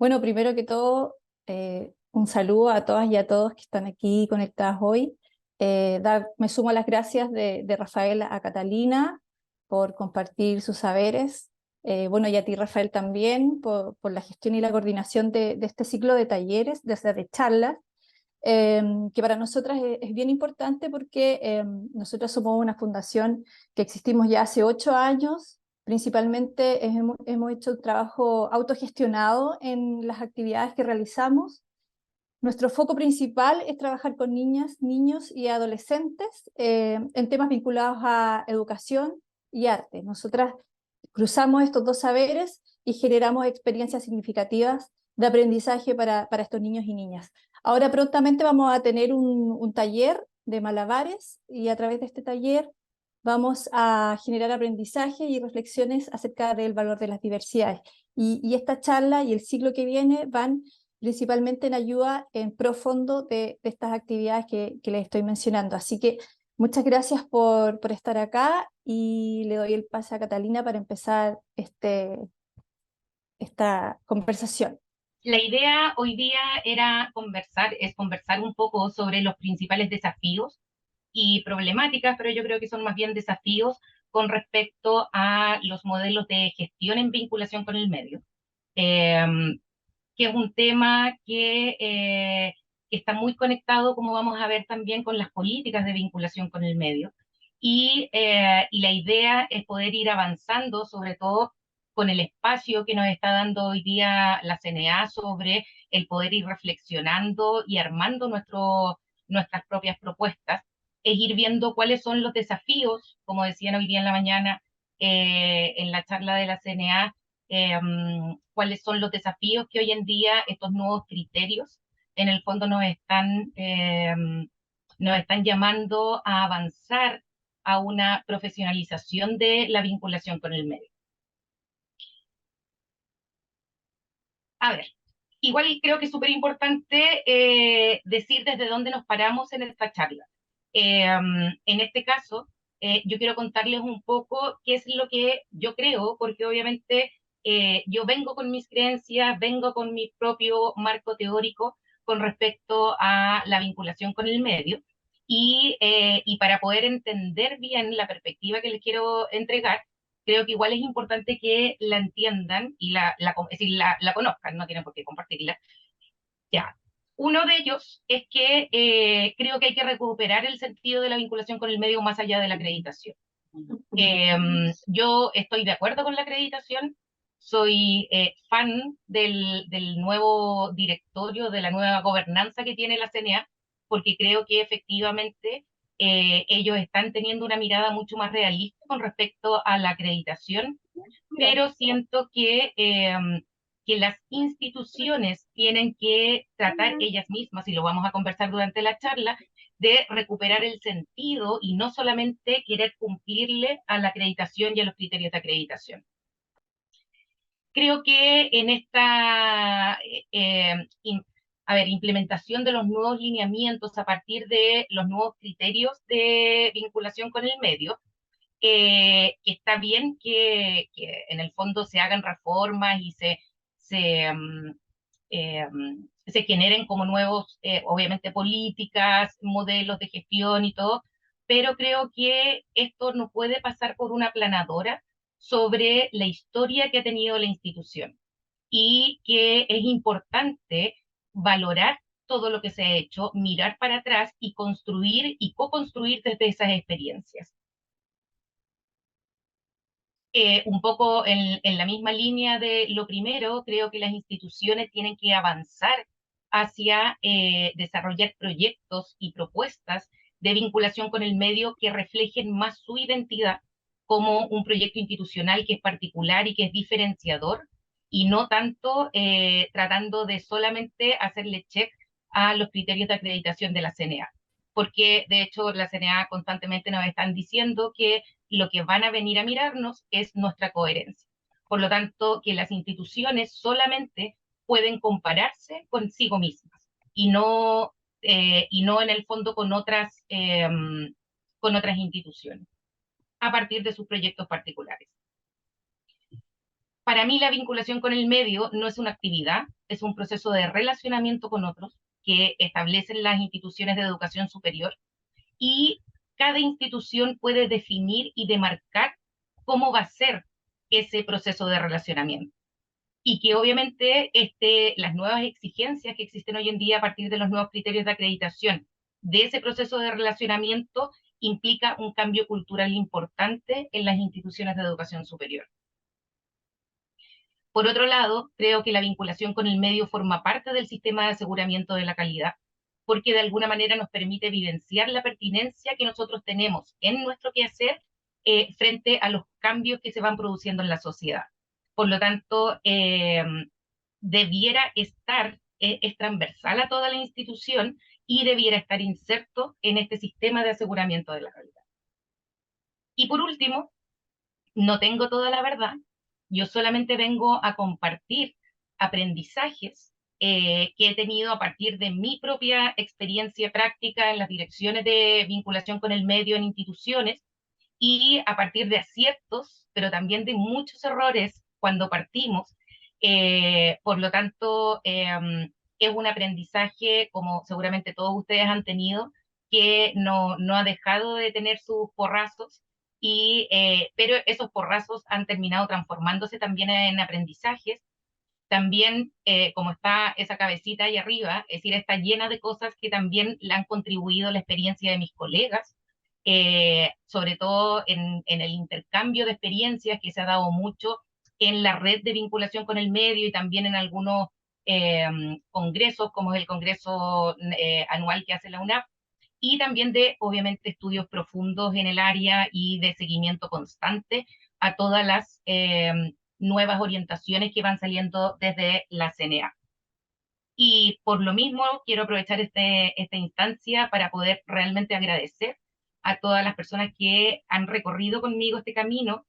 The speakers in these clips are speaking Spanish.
Bueno, primero que todo, un saludo a todas y a todos que están aquí conectadas hoy. Me sumo a las gracias de Rafael a Catalina por compartir sus saberes. Bueno, y a ti, Rafael, también por la gestión y la coordinación de este ciclo de talleres, de charlas, que para nosotras es bien importante porque nosotros somos una fundación que existimos ya hace 8 años. Principalmente hemos hecho un trabajo autogestionado en las actividades que realizamos. Nuestro foco principal es trabajar con niñas, niños y adolescentes en temas vinculados a educación y arte. Nosotras cruzamos estos dos saberes y generamos experiencias significativas de aprendizaje para estos niños y niñas. Ahora prontamente vamos a tener un taller de malabares y a través de este taller vamos a generar aprendizaje y reflexiones acerca del valor de las diversidades. Y esta charla y el ciclo que viene van principalmente en ayuda en profundo de estas actividades que les estoy mencionando. Así que muchas gracias por estar acá y le doy el pase a Catalina para empezar esta conversación. La idea hoy día es conversar un poco sobre los principales desafíos y problemáticas, pero yo creo que son más bien desafíos con respecto a los modelos de gestión en vinculación con el medio, eh, que es un tema que está muy conectado, como vamos a ver también, con las políticas de vinculación con el medio. Y la idea es poder ir avanzando, sobre todo con el espacio que nos está dando hoy día la CNA sobre el poder ir reflexionando y armando nuestras propias propuestas, es ir viendo cuáles son los desafíos, como decían hoy día en la mañana en la charla de la CNA, cuáles son los desafíos que hoy en día estos nuevos criterios en el fondo nos están llamando a avanzar a una profesionalización de la vinculación con el medio. A ver, igual creo que es súper importante decir desde dónde nos paramos en esta charla. En este caso, yo quiero contarles un poco qué es lo que yo creo, porque obviamente yo vengo con mis creencias, vengo con mi propio marco teórico con respecto a la vinculación con el medio. Y para poder entender bien la perspectiva que les quiero entregar, creo que igual es importante que la entiendan y es decir, la conozcan, no tienen por qué compartirla. Ya. Uno de ellos es que creo que hay que recuperar el sentido de la vinculación con el medio más allá de la acreditación. Yo estoy de acuerdo con la acreditación, soy fan del nuevo directorio, de la nueva gobernanza que tiene la CNA, porque creo que efectivamente ellos están teniendo una mirada mucho más realista con respecto a la acreditación, pero siento que las instituciones tienen que tratar ellas mismas, y lo vamos a conversar durante la charla, de recuperar el sentido y no solamente querer cumplirle a la acreditación y a los criterios de acreditación. Creo que en esta implementación de los nuevos lineamientos a partir de los nuevos criterios de vinculación con el medio, que está bien que en el fondo se hagan reformas y se generen como nuevos, obviamente, políticas, modelos de gestión y todo, pero creo que esto no puede pasar por una aplanadora sobre la historia que ha tenido la institución y que es importante valorar todo lo que se ha hecho, mirar para atrás y construir y co-construir desde esas experiencias. Un poco en la misma línea de lo primero, creo que las instituciones tienen que avanzar hacia desarrollar proyectos y propuestas de vinculación con el medio que reflejen más su identidad como un proyecto institucional que es particular y que es diferenciador, y no tanto tratando de solamente hacerle check a los criterios de acreditación de la CNA. Porque de hecho la CNA constantemente nos están diciendo que lo que van a venir a mirarnos es nuestra coherencia. Por lo tanto, que las instituciones solamente pueden compararse consigo mismas y no en el fondo con otras instituciones, a partir de sus proyectos particulares. Para mí la vinculación con el medio no es una actividad, es un proceso de relacionamiento con otros que establecen las instituciones de educación superior, y cada institución puede definir y demarcar cómo va a ser ese proceso de relacionamiento. Y que obviamente las nuevas exigencias que existen hoy en día a partir de los nuevos criterios de acreditación de ese proceso de relacionamiento implica un cambio cultural importante en las instituciones de educación superior. Por otro lado, creo que la vinculación con el medio forma parte del sistema de aseguramiento de la calidad, porque de alguna manera nos permite evidenciar la pertinencia que nosotros tenemos en nuestro quehacer frente a los cambios que se van produciendo en la sociedad. Por lo tanto, debiera estar, es transversal a toda la institución y debiera estar inserto en este sistema de aseguramiento de la calidad. Y por último, no tengo toda la verdad, yo solamente vengo a compartir aprendizajes que he tenido a partir de mi propia experiencia práctica en las direcciones de vinculación con el medio en instituciones, y a partir de aciertos, pero también de muchos errores cuando partimos. Por lo tanto, es un aprendizaje, como seguramente todos ustedes han tenido, que no ha dejado de tener sus porrazos, pero esos porrazos han terminado transformándose también en aprendizajes. También, como está esa cabecita ahí arriba, es decir, está llena de cosas que también le han contribuido a la experiencia de mis colegas, sobre todo en el intercambio de experiencias que se ha dado mucho en la red de vinculación con el medio y también en algunos eh, congresos, como es el congreso anual que hace la UNAP, y también de, obviamente, estudios profundos en el área y de seguimiento constante a todas las nuevas orientaciones que van saliendo desde la CNA. Y por lo mismo quiero aprovechar esta instancia para poder realmente agradecer a todas las personas que han recorrido conmigo este camino,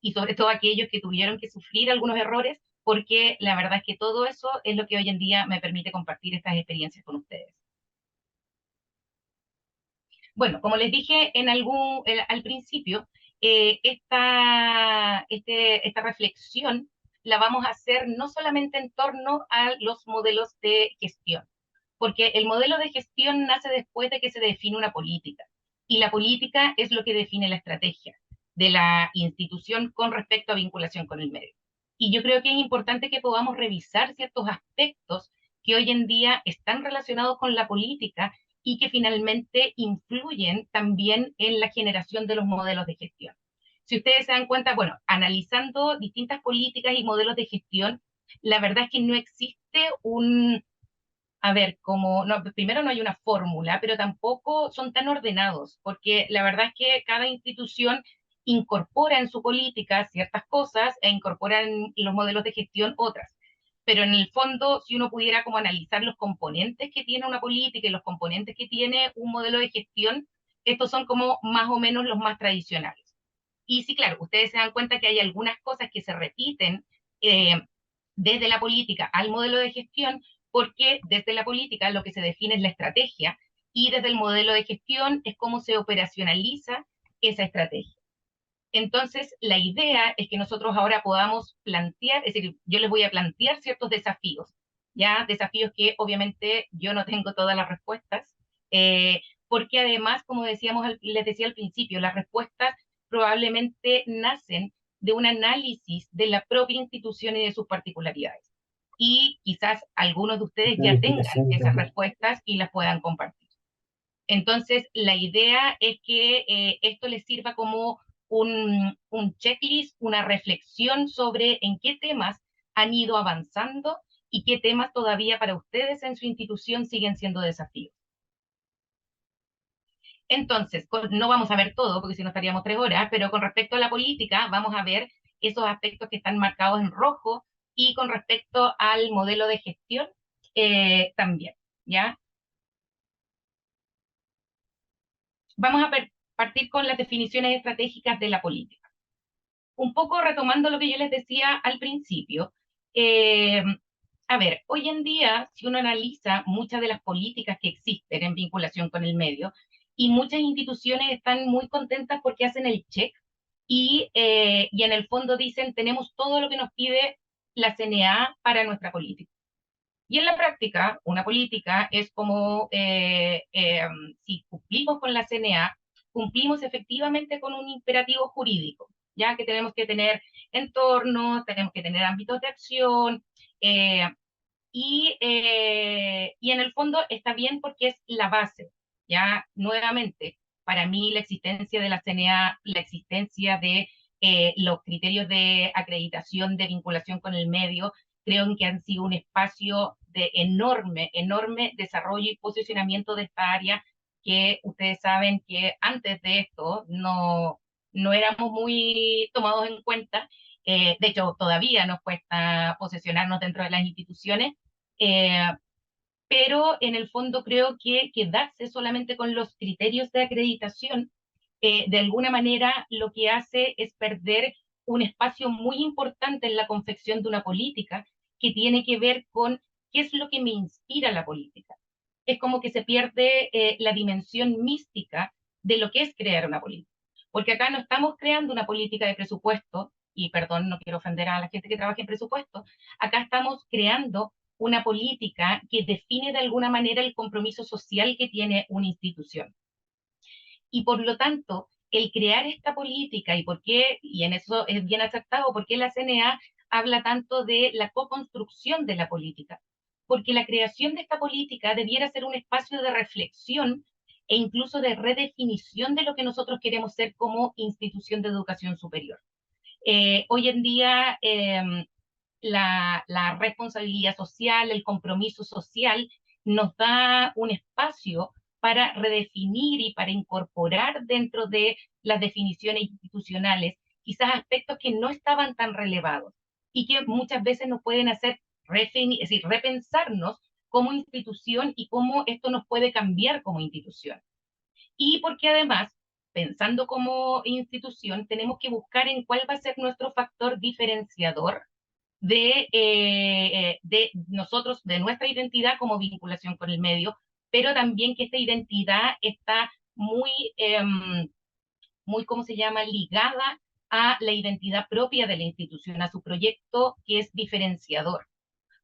y sobre todo a aquellos que tuvieron que sufrir algunos errores, porque la verdad es que todo eso es lo que hoy en día me permite compartir estas experiencias con ustedes. Bueno, como les dije al principio, esta reflexión la vamos a hacer no solamente en torno a los modelos de gestión, porque el modelo de gestión nace después de que se define una política, y la política es lo que define la estrategia de la institución con respecto a vinculación con el medio. Y yo creo que es importante que podamos revisar ciertos aspectos que hoy en día están relacionados con la política y que finalmente influyen también en la generación de los modelos de gestión. Si ustedes se dan cuenta, bueno, analizando distintas políticas y modelos de gestión, la verdad es que no existe a ver, como, no, primero no hay una fórmula, pero tampoco son tan ordenados, porque la verdad es que cada institución incorpora en su política ciertas cosas e incorpora en los modelos de gestión otras. Pero en el fondo, si uno pudiera como analizar los componentes que tiene una política y los componentes que tiene un modelo de gestión, estos son como más o menos los más tradicionales. Y sí, claro, ustedes se dan cuenta que hay algunas cosas que se repiten eh, desde la política al modelo de gestión, porque desde la política lo que se define es la estrategia, y desde el modelo de gestión es cómo se operacionaliza esa estrategia. Entonces, la idea es que nosotros ahora podamos plantear, es decir, yo les voy a plantear ciertos desafíos, ya desafíos que obviamente yo no tengo todas las respuestas, porque además, como les decía al principio, las respuestas probablemente nacen de un análisis de la propia institución y de sus particularidades. Y quizás algunos de ustedes ya tengan esas respuestas y las puedan compartir. Entonces, la idea es que esto les sirva como un checklist, una reflexión sobre en qué temas han ido avanzando y qué temas todavía para ustedes en su institución siguen siendo desafíos. Entonces, no vamos a ver todo, porque si no estaríamos 3 horas, pero con respecto a la política, vamos a ver esos aspectos que están marcados en rojo, y con respecto al modelo de gestión también, ¿ya? Vamos a partir con las definiciones estratégicas de la política. Un poco retomando lo que yo les decía al principio, eh, a ver, hoy en día, si uno analiza muchas de las políticas que existen en vinculación con el medio, y muchas instituciones están muy contentas porque hacen el check y en el fondo dicen, tenemos todo lo que nos pide la CNA para nuestra política. Y en la práctica, una política es como si cumplimos con la CNA, cumplimos efectivamente con un imperativo jurídico, ya que tenemos que tener entornos, tenemos que tener ámbitos de acción, eh, y en el fondo está bien porque es la base, ya nuevamente, para mí la existencia de la CNA, la existencia de los criterios de acreditación de vinculación con el medio, creo que han sido un espacio de enorme, enorme desarrollo y posicionamiento de esta área que ustedes saben que antes de esto no éramos muy tomados en cuenta. De hecho, todavía nos cuesta posicionarnos dentro de las instituciones, eh, pero en el fondo creo que quedarse solamente con los criterios de acreditación, de alguna manera lo que hace es perder un espacio muy importante en la confección de una política que tiene que ver con qué es lo que me inspira la política. Es como que se pierde la dimensión mística de lo que es crear una política. Porque acá no estamos creando una política de presupuesto, y perdón, no quiero ofender a la gente que trabaja en presupuesto, acá estamos creando una política que define de alguna manera el compromiso social que tiene una institución. Y por lo tanto, el crear esta política y por qué, y en eso es bien acertado, por qué la CNA habla tanto de la co-construcción de la política. Porque la creación de esta política debiera ser un espacio de reflexión e incluso de redefinición de lo que nosotros queremos ser como institución de educación superior. Hoy en día, la responsabilidad social, el compromiso social, nos da un espacio para redefinir y para incorporar dentro de las definiciones institucionales quizás aspectos que no estaban tan relevados y que muchas veces nos pueden hacer es decir, repensarnos como institución y cómo esto nos puede cambiar como institución. Y porque además, pensando como institución, tenemos que buscar en cuál va a ser nuestro factor diferenciador de nosotros, de nuestra identidad como vinculación con el medio, pero también que esta identidad está muy, muy, ¿cómo se llama?, ligada a la identidad propia de la institución, a su proyecto que es diferenciador.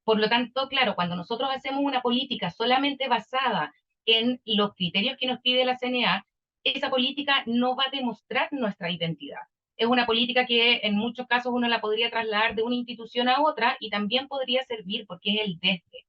Por lo tanto, claro, cuando nosotros hacemos una política solamente basada en los criterios que nos pide la CNA, esa política no va a demostrar nuestra identidad. Es una política que en muchos casos uno la podría trasladar de una institución a otra y también podría servir porque es el desde.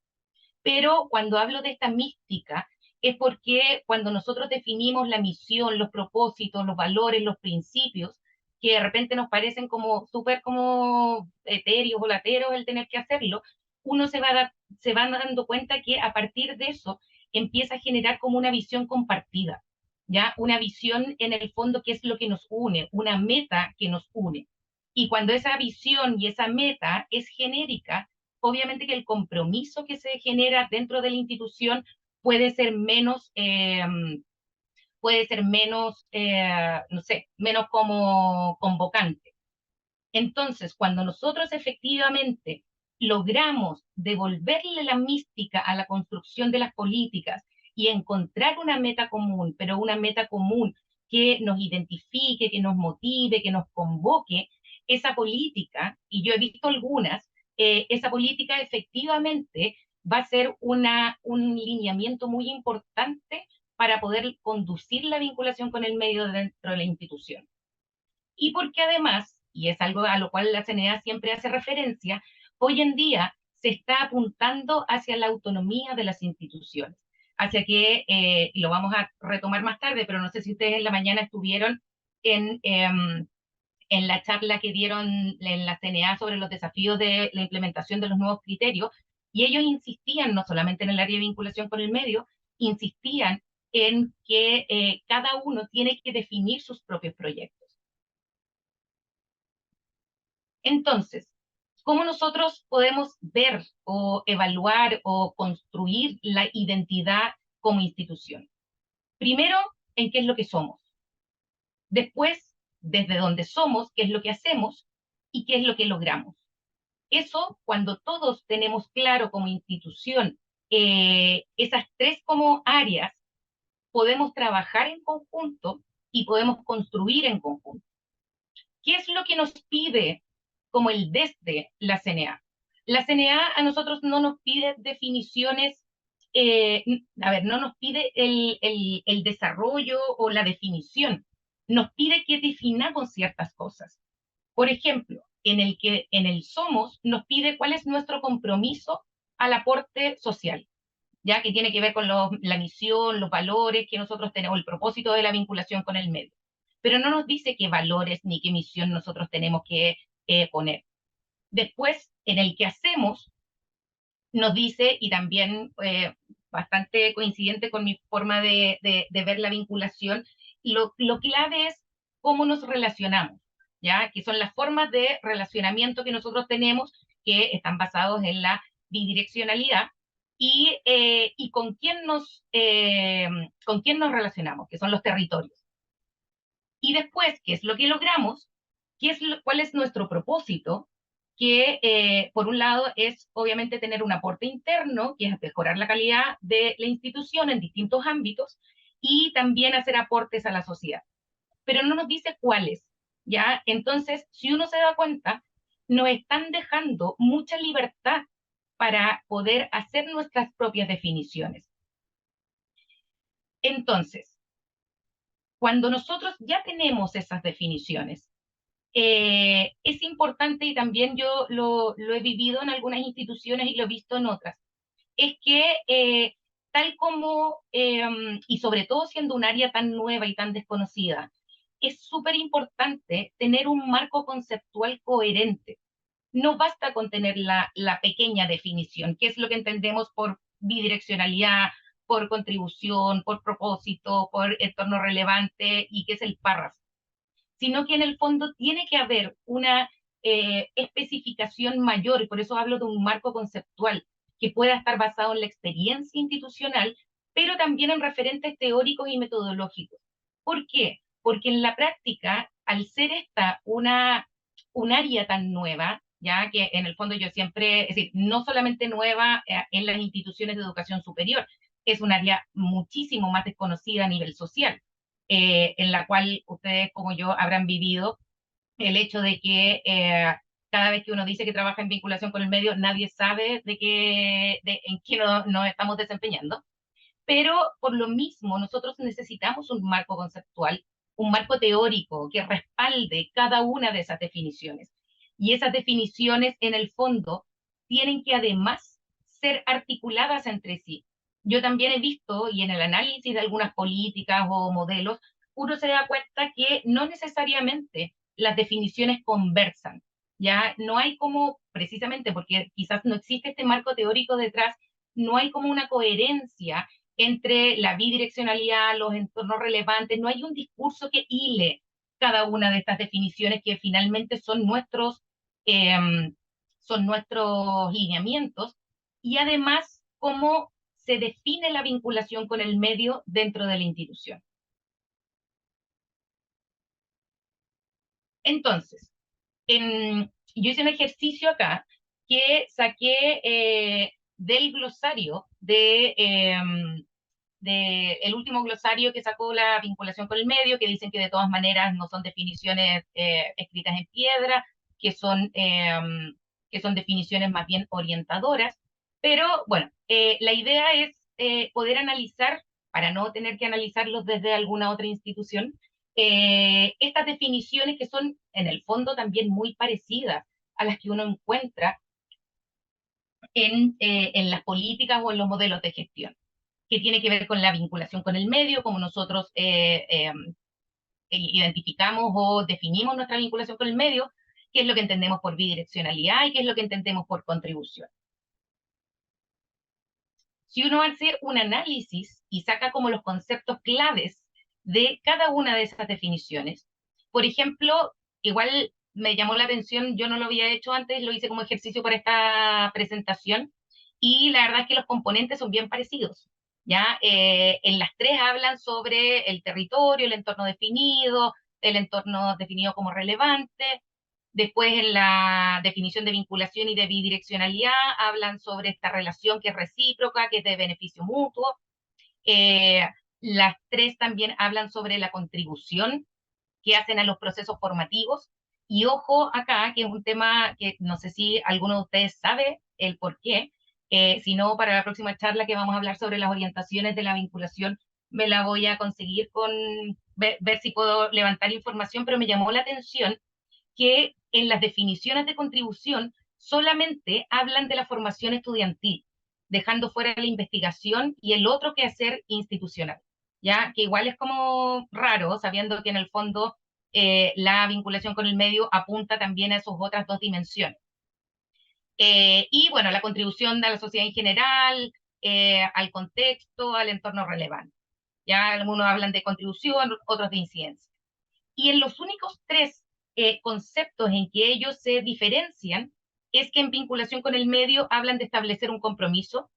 Pero cuando hablo de esta mística, es porque cuando nosotros definimos la misión, los propósitos, los valores, los principios, que de repente nos parecen como súper como etéreos o lateros el tener que hacerlo, uno se va dando cuenta que a partir de eso empieza a generar como una visión compartida, ¿ya? Una visión en el fondo que es lo que nos une, una meta que nos une. Y cuando esa visión y esa meta es genérica, obviamente que el compromiso que se genera dentro de la institución puede ser menos, no sé, menos como convocante. Entonces, cuando nosotros efectivamente logramos devolverle la mística a la construcción de las políticas y encontrar una meta común, pero una meta común que nos identifique, que nos motive, que nos convoque, esa política, y yo he visto algunas, esa política efectivamente va a ser un lineamiento muy importante para poder conducir la vinculación con el medio dentro de la institución. Y porque además, y es algo a lo cual la CNA siempre hace referencia, hoy en día se está apuntando hacia la autonomía de las instituciones, hacia que, y lo vamos a retomar más tarde, pero no sé si ustedes en la mañana estuvieron en, en la charla que dieron en la CNA sobre los desafíos de la implementación de los nuevos criterios, y ellos insistían, no solamente en el área de vinculación con el medio, insistían en que cada uno tiene que definir sus propios proyectos. Entonces, ¿cómo nosotros podemos ver o evaluar o construir la identidad como institución? Primero, en qué es lo que somos. Después, desde dónde somos, qué es lo que hacemos y qué es lo que logramos. Eso, cuando todos tenemos claro como institución esas tres como áreas, podemos trabajar en conjunto y podemos construir en conjunto. ¿Qué es lo que nos pide como el desde la CNA? La CNA a nosotros no nos pide definiciones, no nos pide el desarrollo o la definición, nos pide que definamos ciertas cosas. Por ejemplo, en el somos nos pide cuál es nuestro compromiso al aporte social, ya que tiene que ver con la misión, los valores que nosotros tenemos, el propósito de la vinculación con el medio. Pero no nos dice qué valores ni qué misión nosotros tenemos que poner. Después, en el que hacemos, nos dice, y también bastante coincidente con mi forma de ver la vinculación, lo clave es cómo nos relacionamos, ¿ya? Que son las formas de relacionamiento que nosotros tenemos, que están basados en la bidireccionalidad, y con quién nos relacionamos, que son los territorios. Y después, ¿qué es lo que logramos? ¿Cuál es nuestro propósito? Que por un lado es obviamente tener un aporte interno, que es mejorar la calidad de la institución en distintos ámbitos, y también hacer aportes a la sociedad. Pero no nos dice cuáles, ¿ya? Entonces, si uno se da cuenta, nos están dejando mucha libertad para poder hacer nuestras propias definiciones. Entonces, cuando nosotros ya tenemos esas definiciones, es importante, y también yo lo he vivido en algunas instituciones y lo he visto en otras, es que tal como, y sobre todo siendo un área tan nueva y tan desconocida, es súper importante tener un marco conceptual coherente. No basta con tener la pequeña definición, que es lo que entendemos por bidireccionalidad, por contribución, por propósito, por entorno relevante, y que es el párrafo, sino que en el fondo tiene que haber una especificación mayor, y por eso hablo de un marco conceptual que pueda estar basado en la experiencia institucional, pero también en referentes teóricos y metodológicos. ¿Por qué? Porque en la práctica, al ser esta un área tan nueva, ya que en el fondo yo siempre, es decir, no solamente nueva en las instituciones de educación superior, es un área muchísimo más desconocida a nivel social, en la cual ustedes como yo habrán vivido el hecho de que cada vez que uno dice que trabaja en vinculación con el medio, nadie sabe en qué nos estamos desempeñando. Pero por lo mismo, nosotros necesitamos un marco conceptual, un marco teórico que respalde cada una de esas definiciones. Y esas definiciones, en el fondo, tienen que además ser articuladas entre sí. Yo también he visto, y en el análisis de algunas políticas o modelos, uno se da cuenta que no necesariamente las definiciones conversan. Ya no hay como, precisamente porque quizás no existe este marco teórico detrás, no hay como una coherencia entre la bidireccionalidad, los entornos relevantes, no hay un discurso que hile cada una de estas definiciones que finalmente eh, son nuestros lineamientos, y además cómo se define la vinculación con el medio dentro de la institución. Entonces, yo hice un ejercicio acá que saqué del glosario el último glosario que sacó la vinculación con el medio, que dicen que de todas maneras no son definiciones escritas en piedra, que son definiciones más bien orientadoras. Pero bueno, la idea es poder analizar, para no tener que analizarlos desde alguna otra institución, estas definiciones que son en el fondo también muy parecidas a las que uno encuentra en las políticas o en los modelos de gestión, que tiene que ver con la vinculación con el medio, como nosotros identificamos o definimos nuestra vinculación con el medio, qué es lo que entendemos por bidireccionalidad y qué es lo que entendemos por contribución. Si uno hace un análisis y saca como los conceptos claves de cada una de esas definiciones, por ejemplo, igual me llamó la atención, yo no lo había hecho antes, lo hice como ejercicio para esta presentación, y la verdad es que los componentes son bien parecidos. ¿Ya? En las tres hablan sobre el territorio, el entorno definido, el entorno definido como relevante. Después, en la definición de vinculación y de bidireccionalidad, hablan sobre esta relación que es recíproca, que es de beneficio mutuo. Eh, las tres también hablan sobre la contribución que hacen a los procesos formativos, Y ojo acá, que es un tema que no sé si alguno de ustedes sabe el por qué, si no, para la próxima charla que vamos a hablar sobre las orientaciones de la vinculación, me la voy a conseguir con ver si puedo levantar información, pero me llamó la atención que en las definiciones de contribución solamente hablan de la formación estudiantil, dejando fuera la investigación y el otro quehacer institucional, ¿ya? Que igual es como raro, sabiendo que en el fondo la vinculación con el medio apunta también a esas otras dos dimensiones. Y bueno, la contribución de la sociedad en general, al contexto, al entorno relevante. Ya algunos hablan de contribución, otros de incidencia. Y en los únicos tres conceptos en que ellos se diferencian es que en vinculación con el medio hablan de establecer un compromiso,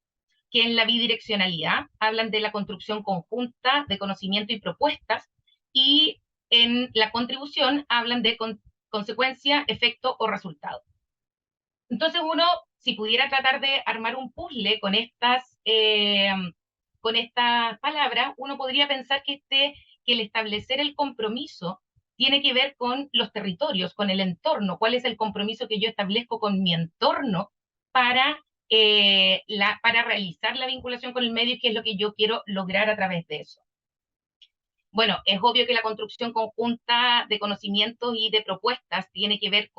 que en la bidireccionalidad hablan de la construcción conjunta de conocimiento y propuestas, y en la contribución hablan de consecuencia, efecto o resultado. Entonces uno, si pudiera tratar de armar un puzzle con estas palabras, uno podría pensar que el establecer el compromiso tiene que ver con los territorios, con el entorno, cuál es el compromiso que yo establezco con mi entorno para, para realizar la vinculación con el medio, que es lo que yo quiero lograr a través de eso. Bueno, es obvio que la construcción conjunta de conocimientos y de propuestas tiene que ver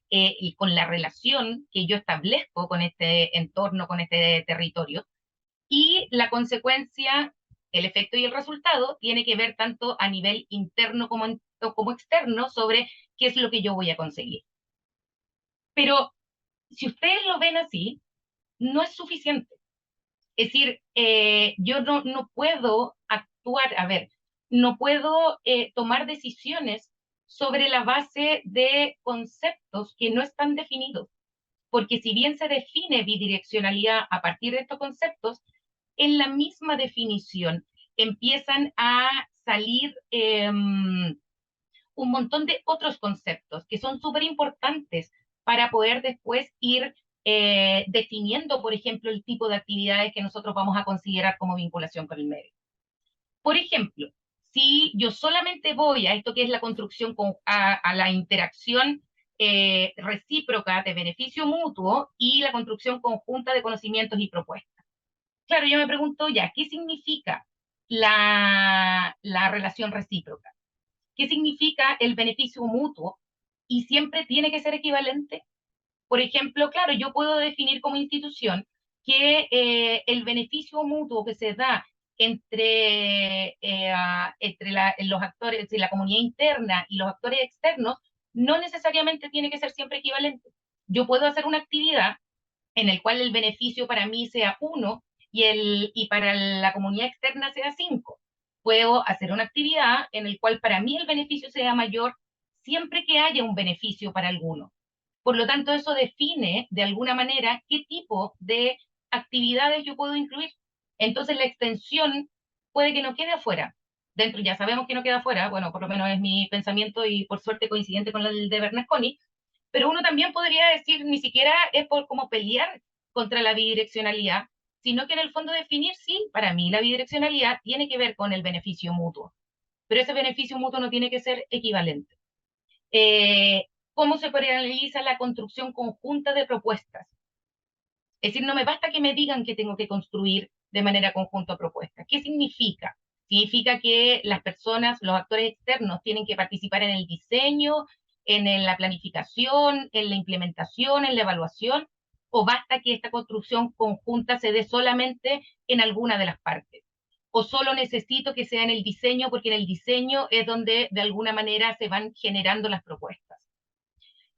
y con la relación que yo establezco con este entorno, con este territorio, y la consecuencia, el efecto y el resultado tiene que ver tanto a nivel interno como externo sobre qué es lo que yo voy a conseguir. Pero si ustedes lo ven así, no es suficiente. Es decir, yo no puedo actuar, a ver, no puedo tomar decisiones sobre la base de conceptos que no están definidos, porque si bien se define bidireccionalidad a partir de estos conceptos, en la misma definición empiezan a salir un montón de otros conceptos que son súper importantes para poder después ir definiendo, por ejemplo, el tipo de actividades que nosotros vamos a considerar como vinculación con el medio. Por ejemplo, si yo solamente voy a esto que es la construcción, a la interacción recíproca de beneficio mutuo y la construcción conjunta de conocimientos y propuestas. Claro, yo me pregunto ya, ¿qué significa la relación recíproca? ¿Qué significa el beneficio mutuo? ¿Y siempre tiene que ser equivalente? Por ejemplo, claro, yo puedo definir como institución que el beneficio mutuo que se da entre los actores de la comunidad interna y los actores externos no necesariamente tiene que ser siempre equivalente. Yo puedo hacer una actividad en el cual el beneficio para mí sea 1 y para la comunidad externa sea 5. Puedo hacer una actividad en el cual para mí el beneficio sea mayor siempre que haya un beneficio para alguno. Por lo tanto, eso define de alguna manera qué tipo de actividades yo puedo incluir. Entonces, la extensión puede que no quede afuera. Dentro ya sabemos que no queda afuera, bueno, por lo menos es mi pensamiento y por suerte coincidente con el de Bernasconi, pero uno también podría decir, ni siquiera es por como pelear contra la bidireccionalidad, sino que en el fondo definir, sí, para mí la bidireccionalidad tiene que ver con el beneficio mutuo, pero ese beneficio mutuo no tiene que ser equivalente. ¿Cómo se realiza la construcción conjunta de propuestas? Es decir, no me basta que me digan que tengo que construir de manera conjunta propuestas. ¿Qué significa? Significa que las personas, los actores externos, tienen que participar en el diseño, en la planificación, en la implementación, en la evaluación, o basta que esta construcción conjunta se dé solamente en alguna de las partes. O solo necesito que sea en el diseño, porque en el diseño es donde de alguna manera se van generando las propuestas.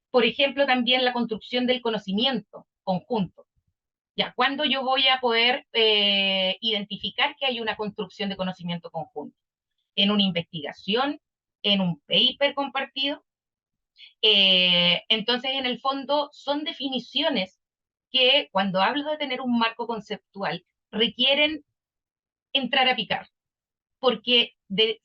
Por ejemplo, también la construcción del conocimiento conjunto. Ya, ¿cuándo yo voy a poder identificar que hay una construcción de conocimiento conjunto? ¿En una investigación? ¿En un paper compartido? Entonces, en el fondo, son definiciones que, cuando hablo de tener un marco conceptual, requieren entrar a picar. Porque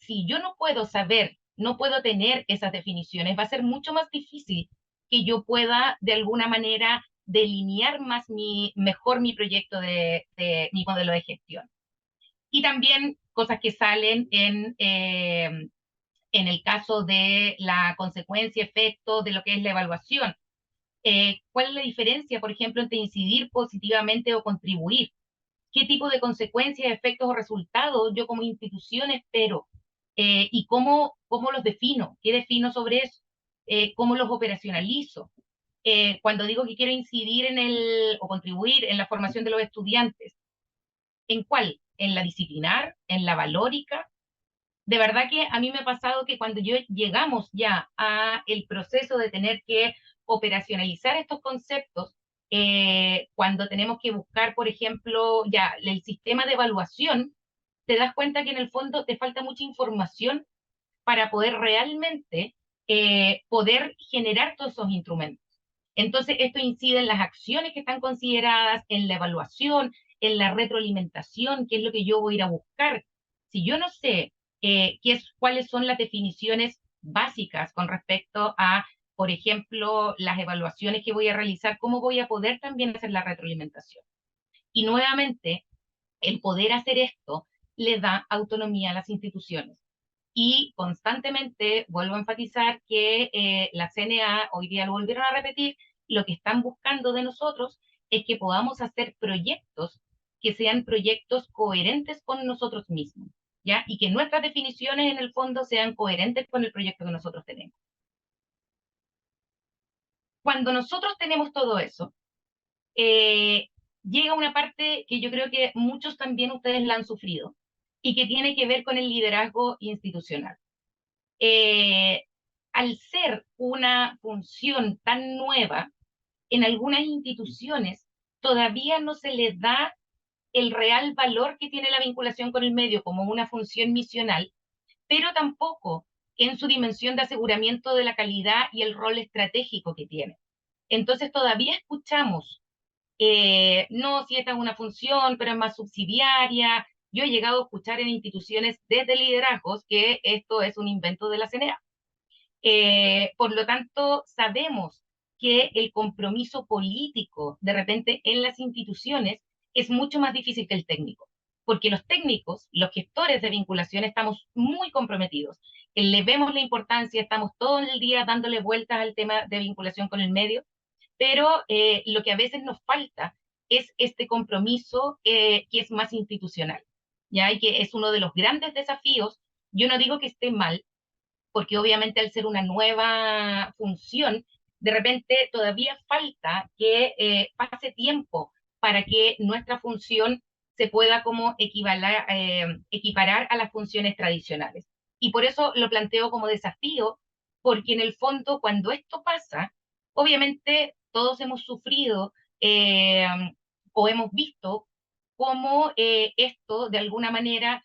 si yo no puedo saber, no puedo tener esas definiciones, va a ser mucho más difícil que yo pueda, de alguna manera, delinear mejor mi proyecto de mi modelo de gestión. Y también cosas que salen En el caso de la consecuencia, efecto de lo que es la evaluación, ¿cuál es la diferencia, por ejemplo, entre incidir positivamente o contribuir? ¿Qué tipo de consecuencias, efectos o resultados yo como institución espero? ¿Y cómo los defino? ¿Qué defino sobre eso? ¿Cómo los operacionalizo? Cuando digo que quiero incidir o contribuir en la formación de los estudiantes, ¿en cuál? ¿En la disciplinar? ¿En la valórica? De verdad que a mí me ha pasado que cuando llegamos ya a el proceso de tener que operacionalizar estos conceptos, cuando tenemos que buscar, por ejemplo, ya el sistema de evaluación, te das cuenta que en el fondo te falta mucha información para poder realmente poder generar todos esos instrumentos. Entonces, esto incide en las acciones que están consideradas, en la evaluación, en la retroalimentación, qué es lo que yo voy a ir a buscar. Si yo no sé cuáles son las definiciones básicas con respecto a, por ejemplo, las evaluaciones que voy a realizar, ¿cómo voy a poder también hacer la retroalimentación? Y nuevamente, el poder hacer esto le da autonomía a las instituciones. Y constantemente vuelvo a enfatizar que la CNA, hoy día lo volvieron a repetir, lo que están buscando de nosotros es que podamos hacer proyectos que sean proyectos coherentes con nosotros mismos, ¿ya? Y que nuestras definiciones en el fondo sean coherentes con el proyecto que nosotros tenemos. Cuando nosotros tenemos todo eso, eh, llega una parte que yo creo que muchos también ustedes la han sufrido y que tiene que ver con el liderazgo institucional. eh, Al ser una función tan nueva, en algunas instituciones todavía no se le da el real valor que tiene la vinculación con el medio como una función misional, pero tampoco en su dimensión de aseguramiento de la calidad y el rol estratégico que tiene. Entonces todavía escuchamos, no, si esta es una función, pero es más subsidiaria. Yo he llegado a escuchar en instituciones desde liderazgos que esto es un invento de la CNA. Por lo tanto, sabemos que el compromiso político de repente en las instituciones es mucho más difícil que el técnico, porque los técnicos, los gestores de vinculación, estamos muy comprometidos, le vemos la importancia, estamos todo el día dándole vueltas al tema de vinculación con el medio, pero lo que a veces nos falta es este compromiso que es más institucional, ¿ya? Y que es uno de los grandes desafíos. Yo no digo que esté mal, porque obviamente al ser una nueva función, de repente todavía falta que pase tiempo para que nuestra función se pueda como equiparar a las funciones tradicionales. Y por eso lo planteo como desafío, porque en el fondo cuando esto pasa, obviamente todos hemos sufrido eh, o hemos visto cómo esto de alguna manera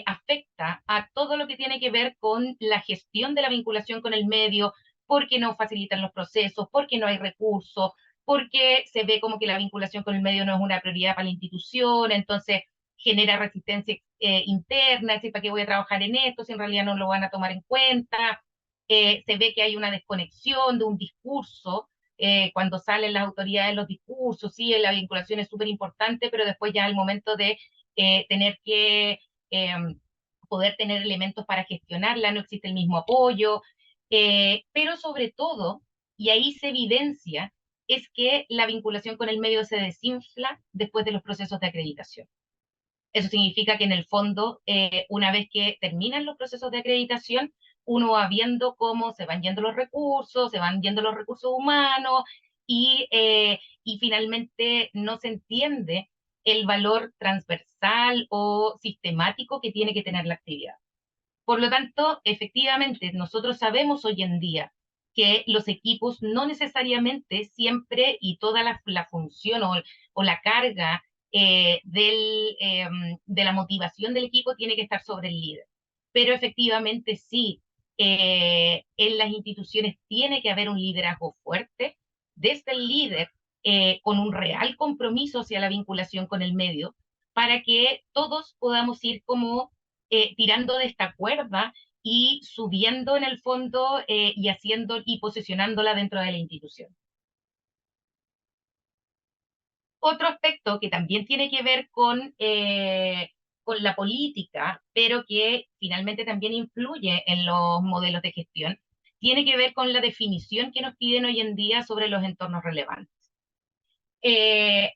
afecta a todo lo que tiene que ver con la gestión de la vinculación con el medio, porque no facilitan los procesos, porque no hay recursos, porque se ve como que la vinculación con el medio no es una prioridad para la institución, entonces genera resistencia interna, decir, ¿para qué voy a trabajar en esto si en realidad no lo van a tomar en cuenta? Se ve que hay una desconexión de un discurso. Cuando salen las autoridades los discursos, sí, la vinculación es súper importante, pero después ya al momento de tener que eh, poder tener elementos para gestionarla, no existe el mismo apoyo, pero sobre todo, y ahí se evidencia, es que la vinculación con el medio se desinfla después de los procesos de acreditación. Eso significa que en el fondo, una vez que terminan los procesos de acreditación, uno va viendo cómo se van yendo los recursos, se van yendo los recursos humanos y finalmente no se entiende el valor transversal o sistemático que tiene que tener la actividad. Por lo tanto, efectivamente, nosotros sabemos hoy en día que los equipos no necesariamente siempre y toda la función o la carga de la motivación del equipo tiene que estar sobre el líder. Pero efectivamente sí, en las instituciones tiene que haber un liderazgo fuerte desde el líder con un real compromiso hacia la vinculación con el medio para que todos podamos ir como tirando de esta cuerda y subiendo en el fondo y haciendo y posicionándola dentro de la institución. Otro aspecto que también tiene que ver con la política, pero que finalmente también influye en los modelos de gestión, tiene que ver con la definición que nos piden hoy en día sobre los entornos relevantes. Eh,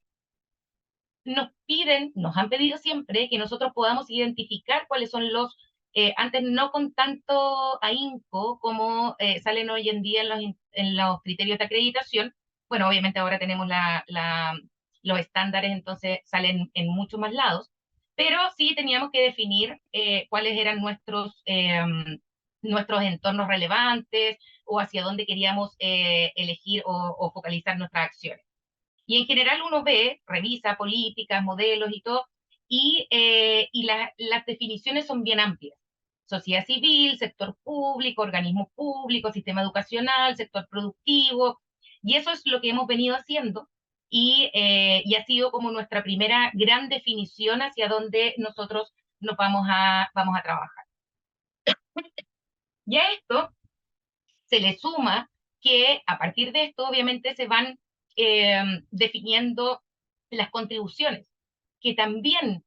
nos han pedido siempre que nosotros podamos identificar cuáles son antes no con tanto ahínco como salen hoy en día en los criterios de acreditación. Bueno, obviamente ahora tenemos los estándares, entonces salen en muchos más lados, pero sí teníamos que definir cuáles eran nuestros entornos relevantes o hacia dónde queríamos elegir o focalizar nuestras acciones. Y en general uno revisa políticas, modelos y todo, y las definiciones son bien amplias. Sociedad civil, sector público, organismos públicos, sistema educacional, sector productivo, y eso es lo que hemos venido haciendo, y ha sido como nuestra primera gran definición hacia dónde nosotros nos vamos a trabajar. Y a esto se le suma que a partir de esto obviamente se van definiendo las contribuciones, que también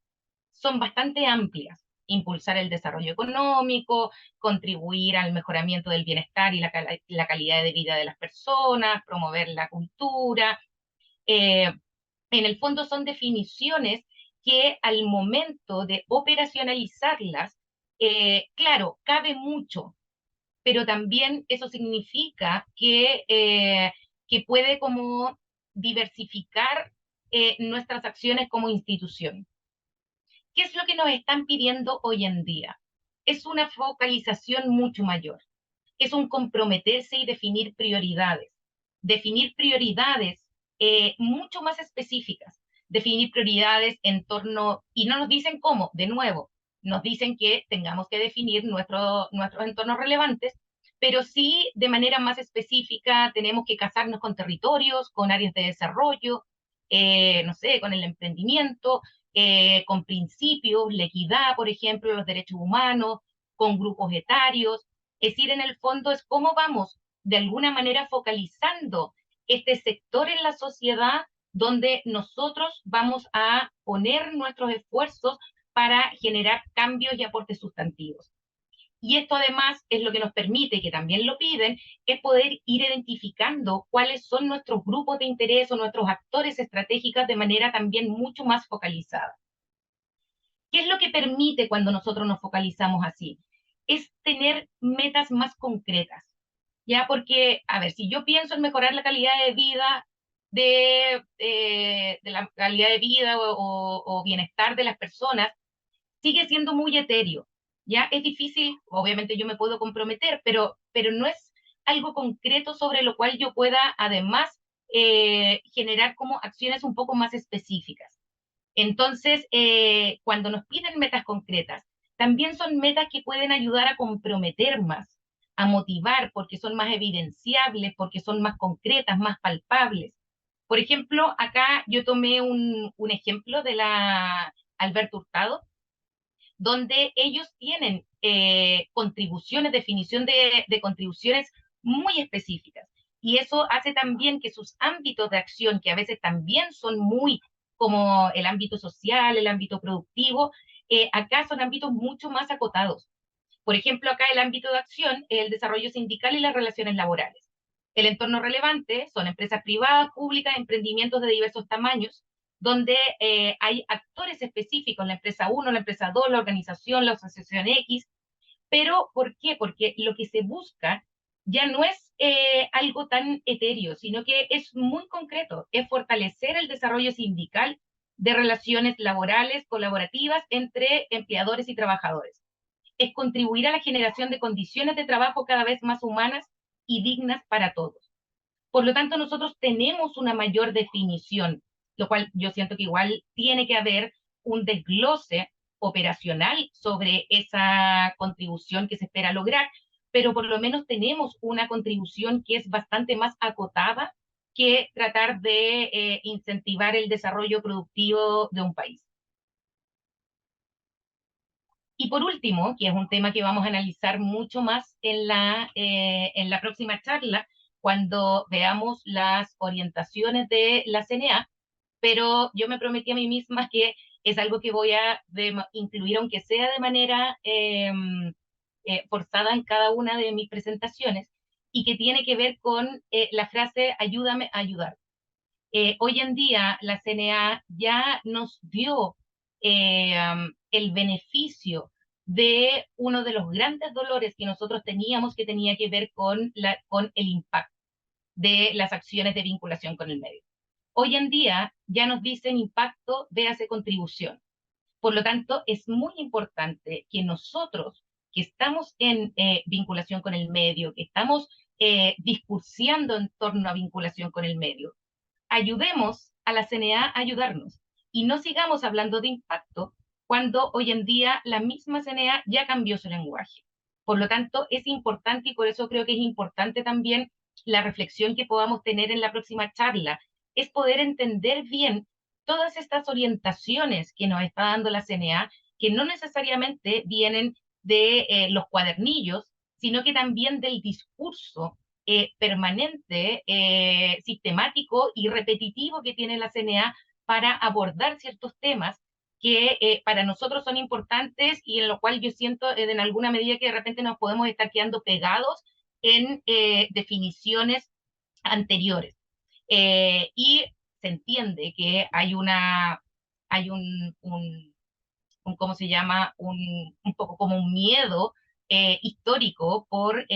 son bastante amplias. Impulsar el desarrollo económico, contribuir al mejoramiento del bienestar y la calidad de vida de las personas, promover la cultura. En el fondo son definiciones que al momento de operacionalizarlas, claro, cabe mucho, pero también eso significa que puede como diversificar nuestras acciones como institución. ¿Qué es lo que nos están pidiendo hoy en día? Es una focalización mucho mayor, es un comprometerse y definir prioridades mucho más específicas, definir prioridades en torno, y no nos dicen cómo, de nuevo, nos dicen que tengamos que definir nuestros entornos relevantes, pero sí de manera más específica tenemos que casarnos con territorios, con áreas de desarrollo, no sé, con el emprendimiento, con principios, la equidad, por ejemplo, los derechos humanos, con grupos etarios. Es decir, en el fondo es cómo vamos de alguna manera focalizando este sector en la sociedad donde nosotros vamos a poner nuestros esfuerzos para generar cambios y aportes sustantivos. Y esto además es lo que nos permite, que también lo piden, es poder ir identificando cuáles son nuestros grupos de interés o nuestros actores estratégicos de manera también mucho más focalizada. ¿Qué es lo que permite cuando nosotros nos focalizamos así? Es tener metas más concretas, ¿ya? Porque, a ver, si yo pienso en mejorar la calidad de vida de la calidad de vida o bienestar de las personas, sigue siendo muy etéreo, ¿ya? Es difícil, obviamente yo me puedo comprometer, pero no es algo concreto sobre lo cual yo pueda además generar como acciones un poco más específicas. Entonces, cuando nos piden metas concretas, también son metas que pueden ayudar a comprometer más, a motivar, porque son más evidenciables, porque son más concretas, más palpables. Por ejemplo, acá yo tomé un ejemplo de la Alberto Hurtado, donde ellos tienen contribuciones, definición de contribuciones muy específicas. Y eso hace también que sus ámbitos de acción, que a veces también son muy como el ámbito social, el ámbito productivo, acá son ámbitos mucho más acotados. Por ejemplo, acá el ámbito de acción es el desarrollo sindical y las relaciones laborales. El entorno relevante son empresas privadas, públicas, emprendimientos de diversos tamaños, donde hay actores específicos, la empresa 1, la empresa 2, la organización, la asociación X. Pero, ¿por qué? Porque lo que se busca ya no es algo tan etéreo, sino que es muy concreto, es fortalecer el desarrollo sindical de relaciones laborales colaborativas entre empleadores y trabajadores, es contribuir a la generación de condiciones de trabajo cada vez más humanas y dignas para todos. Por lo tanto, nosotros tenemos una mayor definición, lo cual yo siento que igual tiene que haber un desglose operacional sobre esa contribución que se espera lograr, pero por lo menos tenemos una contribución que es bastante más acotada que tratar de incentivar el desarrollo productivo de un país. Y por último, que es un tema que vamos a analizar mucho más en la próxima charla, cuando veamos las orientaciones de la CNA, pero yo me prometí a mí misma que es algo que voy a incluir, aunque sea de manera forzada en cada una de mis presentaciones, y que tiene que ver con la frase ayúdame a ayudar. Hoy en día la CNA ya nos dio el beneficio de uno de los grandes dolores que nosotros teníamos, que tenía que ver con el impacto de las acciones de vinculación con el medio. Hoy en día ya nos dicen impacto, véase contribución. Por lo tanto, es muy importante que nosotros, que estamos en vinculación con el medio, que estamos discursiando en torno a vinculación con el medio, ayudemos a la CNA a ayudarnos y no sigamos hablando de impacto cuando hoy en día la misma CNA ya cambió su lenguaje. Por lo tanto, es importante, y por eso creo que es importante también la reflexión que podamos tener en la próxima charla, es poder entender bien todas estas orientaciones que nos está dando la CNA, que no necesariamente vienen de los cuadernillos, sino que también del discurso permanente, sistemático y repetitivo que tiene la CNA para abordar ciertos temas que para nosotros son importantes y en lo cual yo siento en alguna medida que de repente nos podemos estar quedando pegados en definiciones anteriores. Y se entiende que hay ¿cómo se llama? Un poco como un miedo histórico por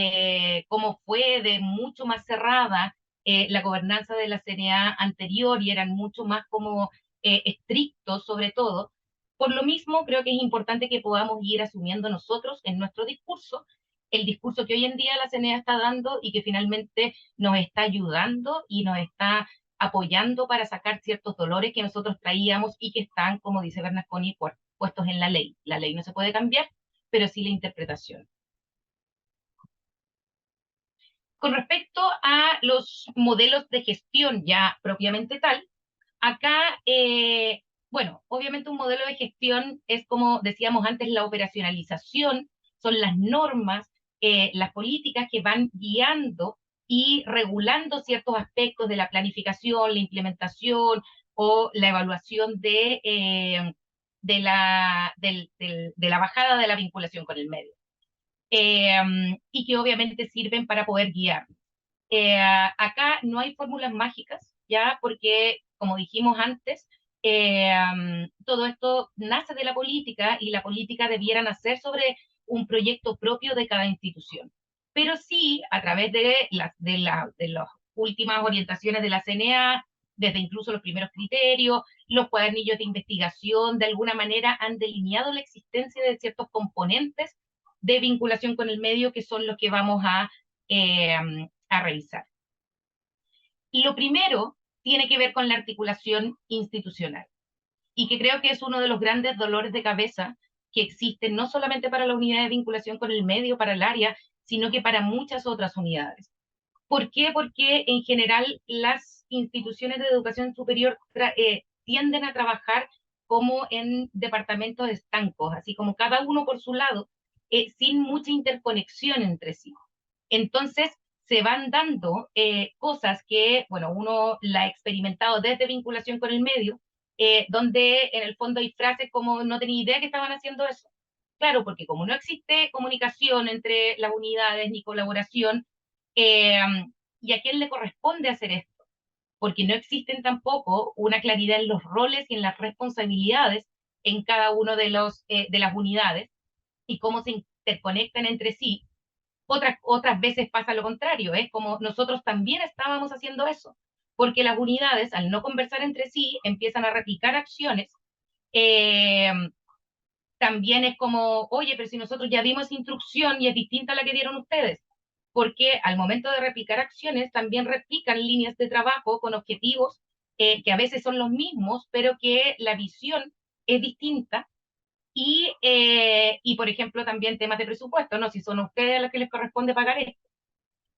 cómo fue de mucho más cerrada la gobernanza de la CNA anterior y eran mucho más como estrictos sobre todo. Por lo mismo, creo que es importante que podamos ir asumiendo nosotros en nuestro discurso el discurso que hoy en día la CNA está dando y que finalmente nos está ayudando y nos está apoyando para sacar ciertos dolores que nosotros traíamos y que están, como dice Bernasconi, puestos en la ley. La ley no se puede cambiar, pero sí la interpretación. Con respecto a los modelos de gestión ya propiamente tal, acá, bueno, obviamente un modelo de gestión es como decíamos antes, la operacionalización, son las normas, las políticas que van guiando y regulando ciertos aspectos de la planificación, la implementación o la evaluación de la bajada de la vinculación con el medio. Y que obviamente sirven para poder guiar. Acá no hay fórmulas mágicas, ya, porque, como dijimos antes, todo esto nace de la política y la política debiera nacer sobre un proyecto propio de cada institución. Pero sí, a través de las últimas orientaciones de la CNA, desde incluso los primeros criterios, los cuadernillos de investigación, de alguna manera han delineado la existencia de ciertos componentes de vinculación con el medio que son los que vamos eh, a revisar. Y lo primero tiene que ver con la articulación institucional, y que creo que es uno de los grandes dolores de cabeza que existen no solamente para la unidad de vinculación con el medio, para el área, sino que para muchas otras unidades. ¿Por qué? Porque en general las instituciones de educación superior tienden a trabajar como en departamentos estancos, así como cada uno por su lado, sin mucha interconexión entre sí. Entonces, se van dando cosas que, bueno, uno la ha experimentado desde vinculación con el medio, donde en el fondo hay frases como no tenía idea que estaban haciendo eso. Claro, porque como no existe comunicación entre las unidades ni colaboración, eh, ¿y a quién le corresponde hacer esto? Porque no existen tampoco una claridad en los roles y en las responsabilidades en cada uno de las unidades y cómo se interconectan entre sí. Otras veces pasa lo contrario, es como nosotros también estábamos haciendo eso, porque las unidades, al no conversar entre sí, empiezan a replicar acciones. Eh, También es como, oye, pero si nosotros ya dimos instrucción y es distinta a la que dieron ustedes, porque al momento de replicar acciones también replican líneas de trabajo con objetivos que a veces son los mismos, pero que la visión es distinta. Y, por ejemplo, también temas de presupuesto, ¿no? Si son ustedes a los que les corresponde pagar esto.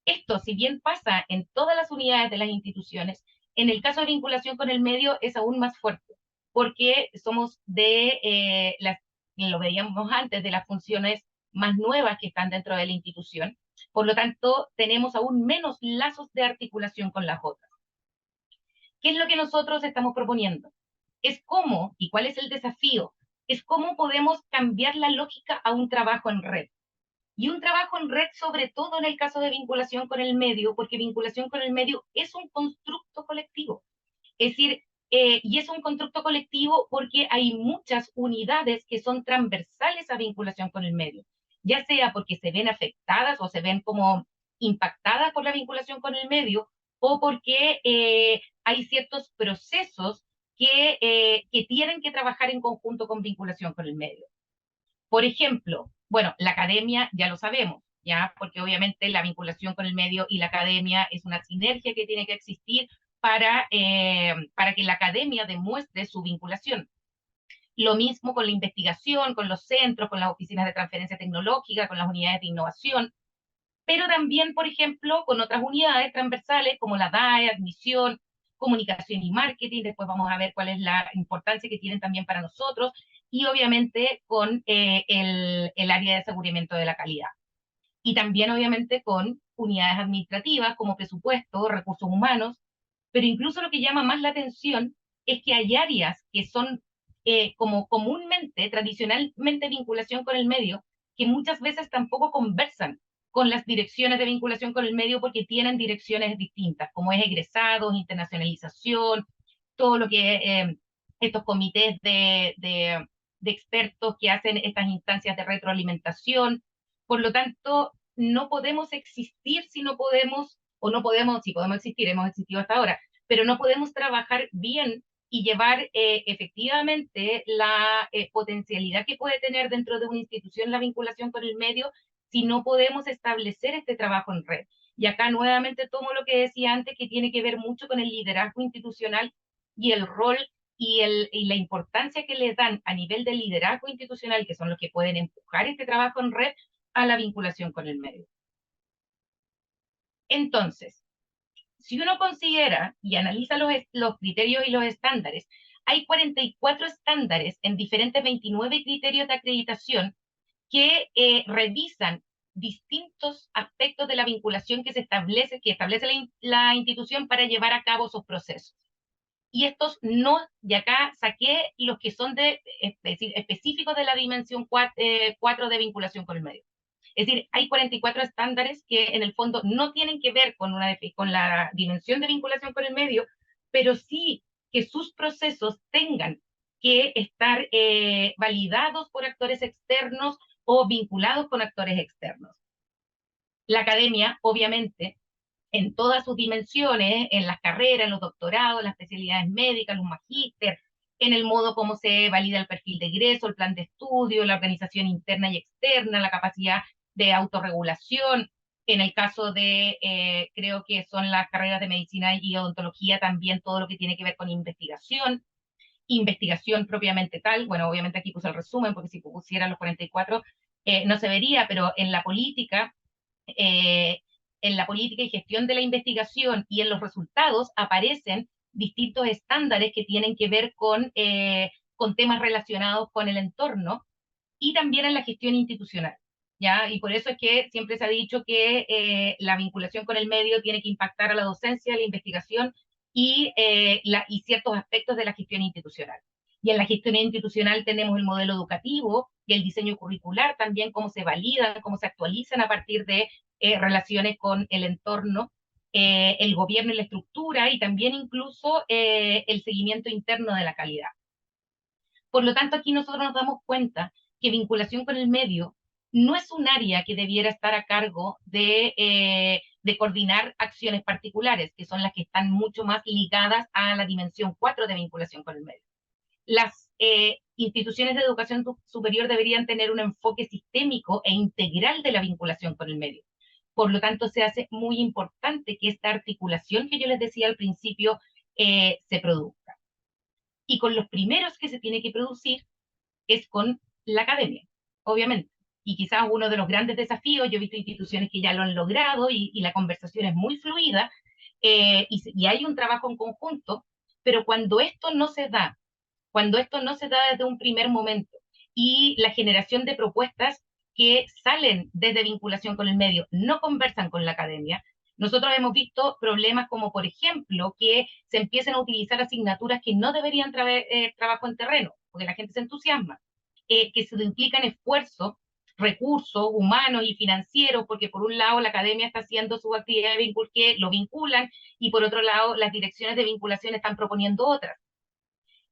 Esto, si bien pasa en todas las unidades de las instituciones, en el caso de vinculación con el medio es aún más fuerte, porque somos lo veíamos antes, de las funciones más nuevas que están dentro de la institución. Por lo tanto, tenemos aún menos lazos de articulación con las otras. ¿Qué es lo que nosotros estamos proponiendo? es cómo, y cuál es el desafío, es cómo podemos cambiar la lógica a un trabajo en red. Y un trabajo en red, sobre todo en el caso de vinculación con el medio, porque vinculación con el medio es un constructo colectivo. Es decir, y es un constructo colectivo porque hay muchas unidades que son transversales a vinculación con el medio, ya sea porque se ven afectadas o se ven como impactadas por la vinculación con el medio, o porque hay ciertos procesos que tienen que trabajar en conjunto con vinculación con el medio. Por ejemplo, bueno, la academia ya lo sabemos, ¿ya? Porque obviamente la vinculación con el medio y la academia es una sinergia que tiene que existir para que la academia demuestre su vinculación. Lo mismo con la investigación, con los centros, con las oficinas de transferencia tecnológica, con las unidades de innovación, pero también, por ejemplo, con otras unidades transversales como la DAE, admisión, comunicación y marketing. Después vamos a ver cuál es la importancia que tienen también para nosotros, y obviamente con el área de aseguramiento de la calidad. Y también obviamente con unidades administrativas como presupuesto, recursos humanos, pero incluso lo que llama más la atención es que hay áreas que son como comúnmente, tradicionalmente vinculación con el medio, que muchas veces tampoco conversan con las direcciones de vinculación con el medio porque tienen direcciones distintas, como es egresados, internacionalización, todo lo que estos comités de expertos que hacen estas instancias de retroalimentación. Por lo tanto, no podemos existir si no podemos, o no podemos, si podemos existir, hemos existido hasta ahora, pero no podemos trabajar bien y llevar efectivamente la potencialidad que puede tener dentro de una institución la vinculación con el medio si no podemos establecer este trabajo en red. Y acá nuevamente tomo lo que decía antes, que tiene que ver mucho con el liderazgo institucional y el rol y la importancia que le dan a nivel de liderazgo institucional, que son los que pueden empujar este trabajo en red, a la vinculación con el medio. Entonces, si uno considera y analiza los criterios y los estándares, hay 44 estándares en diferentes 29 criterios de acreditación que revisan distintos aspectos de la vinculación que establece la institución para llevar a cabo sus procesos. Y estos no, de acá saqué los que son es decir, específicos de la dimensión 4 de vinculación con el medio. Es decir, hay 44 estándares que en el fondo no tienen que ver con la dimensión de vinculación con el medio, pero sí que sus procesos tengan que estar validados por actores externos o vinculados con actores externos. La academia, obviamente, en todas sus dimensiones, en las carreras, en los doctorados, las especialidades médicas, los magíster, en el modo como se valida el perfil de egreso, el plan de estudio, la organización interna y externa, la capacidad de autorregulación. En el caso de, creo que son las carreras de medicina y odontología, también todo lo que tiene que ver con investigación, investigación propiamente tal. Bueno, obviamente aquí puse el resumen, porque si pusiera los 44 no se vería, pero eh, en la política y gestión de la investigación y en los resultados aparecen distintos estándares que tienen que ver con temas relacionados con el entorno, y también en la gestión institucional. ¿Ya? Y por eso es que siempre se ha dicho que la vinculación con el medio tiene que impactar a la docencia, a la investigación y ciertos aspectos de la gestión institucional. Y en la gestión institucional tenemos el modelo educativo y el diseño curricular también, cómo se validan, cómo se actualizan a partir de relaciones con el entorno, el gobierno y la estructura, y también incluso el seguimiento interno de la calidad. Por lo tanto, aquí nosotros nos damos cuenta que vinculación con el medio no es un área que debiera estar a cargo de coordinar acciones particulares, que son las que están mucho más ligadas a la dimensión 4 de vinculación con el medio. Las instituciones de educación superior deberían tener un enfoque sistémico e integral de la vinculación con el medio. Por lo tanto, se hace muy importante que esta articulación que yo les decía al principio se produzca. Y con los primeros que se tiene que producir es con la academia, obviamente. Y quizás uno de los grandes desafíos, yo he visto instituciones que ya lo han logrado y la conversación es muy fluida y hay un trabajo en conjunto, pero cuando esto no se da desde un primer momento y la generación de propuestas que salen desde vinculación con el medio no conversan con la academia, Nosotros hemos visto problemas como, por ejemplo, que se empiecen a utilizar asignaturas que no deberían trabajo en terreno, porque la gente se entusiasma, que se implican esfuerzos, recursos humanos y financieros, porque por un lado la academia está haciendo su actividad de vínculo que lo vinculan, y por otro lado las direcciones de vinculación están proponiendo otras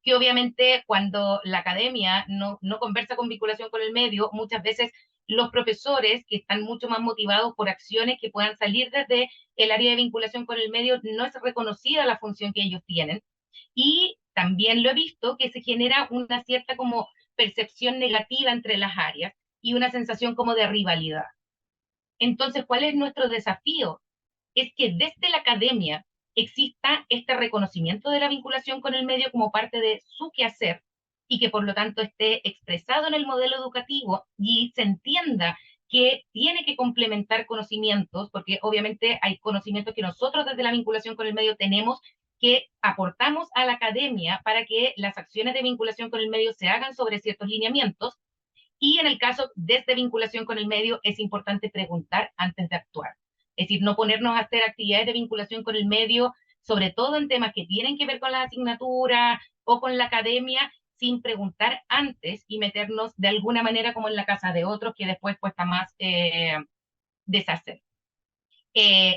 que obviamente cuando la academia no conversa con vinculación con el medio, muchas veces los profesores que están mucho más motivados por acciones que puedan salir desde el área de vinculación con el medio, no es reconocida la función que ellos tienen. Y también lo he visto que se genera una cierta como percepción negativa entre las áreas y una sensación como de rivalidad. Entonces, ¿cuál es nuestro desafío? Es que desde la academia exista este reconocimiento de la vinculación con el medio como parte de su quehacer y que por lo tanto esté expresado en el modelo educativo y se entienda que tiene que complementar conocimientos, porque obviamente hay conocimientos que nosotros desde la vinculación con el medio tenemos que aportamos a la academia para que las acciones de vinculación con el medio se hagan sobre ciertos lineamientos, y en el caso desde vinculación con el medio es importante preguntar antes de actuar. Es decir, no ponernos a hacer actividades de vinculación con el medio, sobre todo en temas que tienen que ver con las asignaturas o con la academia, sin preguntar antes y meternos de alguna manera como en la casa de otros, que después cuesta más deshacer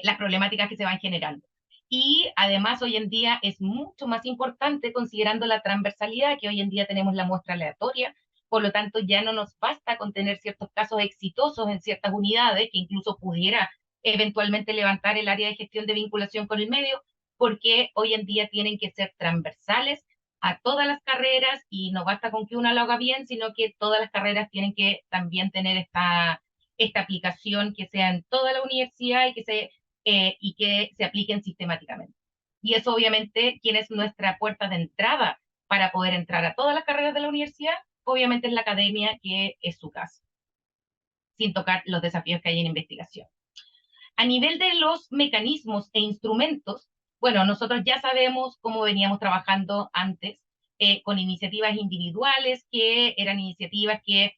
las problemáticas que se van generando. Y además hoy en día es mucho más importante considerando la transversalidad, que hoy en día tenemos la muestra aleatoria, por lo tanto ya no nos basta con tener ciertos casos exitosos en ciertas unidades, que incluso pudiera eventualmente levantar el área de gestión de vinculación con el medio, porque hoy en día tienen que ser transversales a todas las carreras y no basta con que una lo haga bien, sino que todas las carreras tienen que también tener esta aplicación que sea en toda la universidad y que se apliquen sistemáticamente. Y eso obviamente, ¿quién es nuestra puerta de entrada para poder entrar a todas las carreras de la universidad? Obviamente es la academia, que es su casa, sin tocar los desafíos que hay en investigación. A nivel de los mecanismos e instrumentos, bueno, nosotros ya sabemos cómo veníamos trabajando antes, con iniciativas individuales, que eran iniciativas que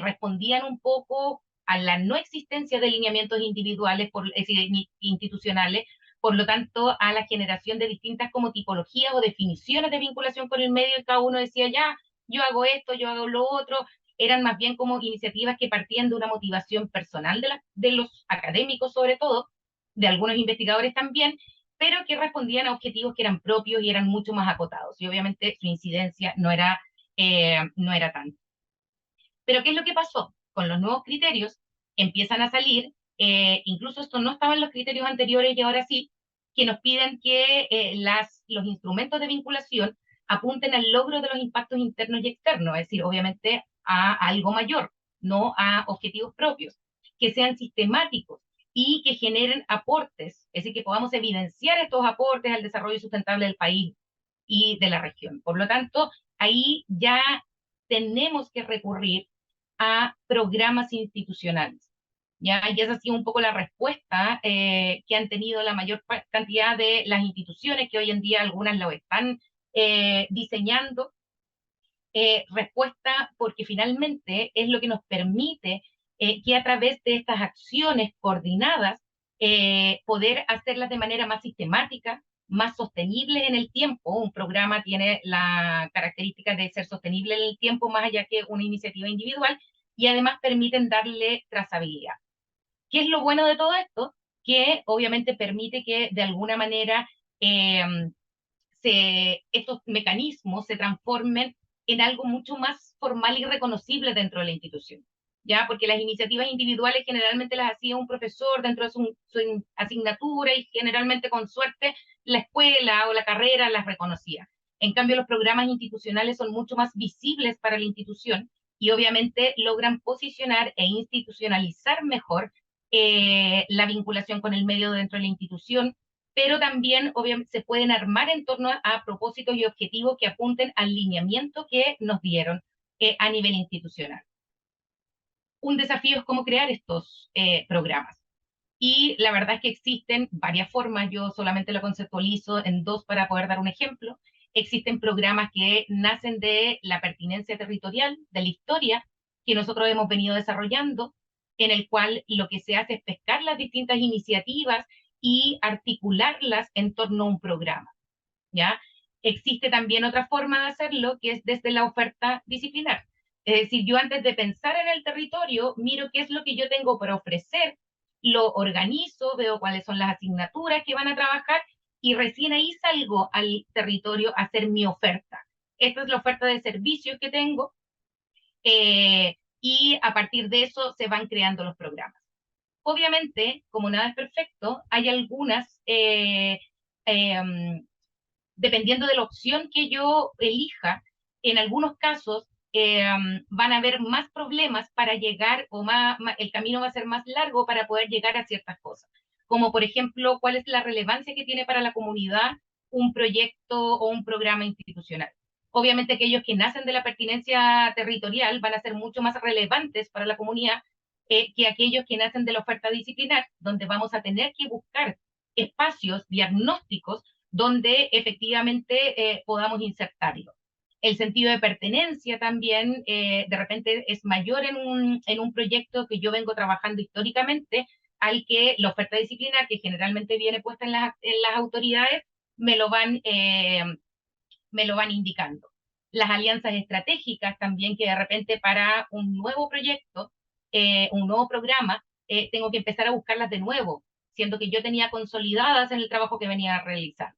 respondían un poco a la no existencia de lineamientos individuales, es decir, institucionales, por lo tanto, a la generación de distintas como tipologías o definiciones de vinculación con el medio, y cada uno decía, ya, yo hago esto, yo hago lo otro. Eran más bien como iniciativas que partían de una motivación personal de los académicos sobre todo, de algunos investigadores también, pero que respondían a objetivos que eran propios y eran mucho más acotados. Y obviamente su incidencia no era tanta. Pero ¿qué es lo que pasó? Con los nuevos criterios empiezan a salir, incluso esto no estaba en los criterios anteriores y ahora sí, que nos piden que los instrumentos de vinculación apunten al logro de los impactos internos y externos, es decir, obviamente a algo mayor, no a objetivos propios, que sean sistemáticos y que generen aportes, es decir, que podamos evidenciar estos aportes al desarrollo sustentable del país y de la región. Por lo tanto, ahí ya tenemos que recurrir a programas institucionales. ¿Ya? Y esa ha sido un poco la respuesta que han tenido la mayor cantidad de las instituciones, que hoy en día algunas lo están diseñando. Respuesta porque finalmente es lo que nos permite que a través de estas acciones coordinadas poder hacerlas de manera más sistemática, más sostenible en el tiempo. Un programa tiene la característica de ser sostenible en el tiempo más allá que una iniciativa individual, y además permiten darle trazabilidad. ¿Qué es lo bueno de todo esto? Que obviamente permite que de alguna manera eh, estos mecanismos se transformen en algo mucho más formal y reconocible dentro de la institución. ¿Ya? Porque las iniciativas individuales generalmente las hacía un profesor dentro de su asignatura, y generalmente con suerte la escuela o la carrera las reconocía. En cambio, los programas institucionales son mucho más visibles para la institución y obviamente logran posicionar e institucionalizar mejor la vinculación con el medio dentro de la institución, pero también obviamente se pueden armar en torno a propósitos y objetivos que apunten al lineamiento que nos dieron a nivel institucional. Un desafío es cómo crear estos programas. Y la verdad es que existen varias formas, yo solamente lo conceptualizo en dos para poder dar un ejemplo. Existen programas que nacen de la pertinencia territorial, de la historia, que nosotros hemos venido desarrollando, en el cual lo que se hace es pescar las distintas iniciativas y articularlas en torno a un programa, ¿ya? Existe también otra forma de hacerlo, que es desde la oferta disciplinar. Es decir, yo antes de pensar en el territorio, miro qué es lo que yo tengo para ofrecer, lo organizo, veo cuáles son las asignaturas que van a trabajar y recién ahí salgo al territorio a hacer mi oferta. Esta es la oferta de servicios que tengo y a partir de eso se van creando los programas. Obviamente, como nada es perfecto, hay algunas dependiendo de la opción que yo elija, en algunos casos van a haber más problemas para llegar o el camino va a ser más largo para poder llegar a ciertas cosas. Como por ejemplo, cuál es la relevancia que tiene para la comunidad un proyecto o un programa institucional. Obviamente aquellos que nacen de la pertinencia territorial van a ser mucho más relevantes para la comunidad que aquellos que nacen de la oferta disciplinar, donde vamos a tener que buscar espacios diagnósticos donde efectivamente podamos insertarlo. El sentido de pertenencia también de repente es mayor en un proyecto que yo vengo trabajando históricamente al que la oferta disciplinar, que generalmente viene puesta en las autoridades, me lo van, me lo van indicando. Las alianzas estratégicas también, que de repente para un nuevo proyecto, un nuevo programa, tengo que empezar a buscarlas de nuevo, siendo que yo tenía consolidadas en el trabajo que venía a realizar.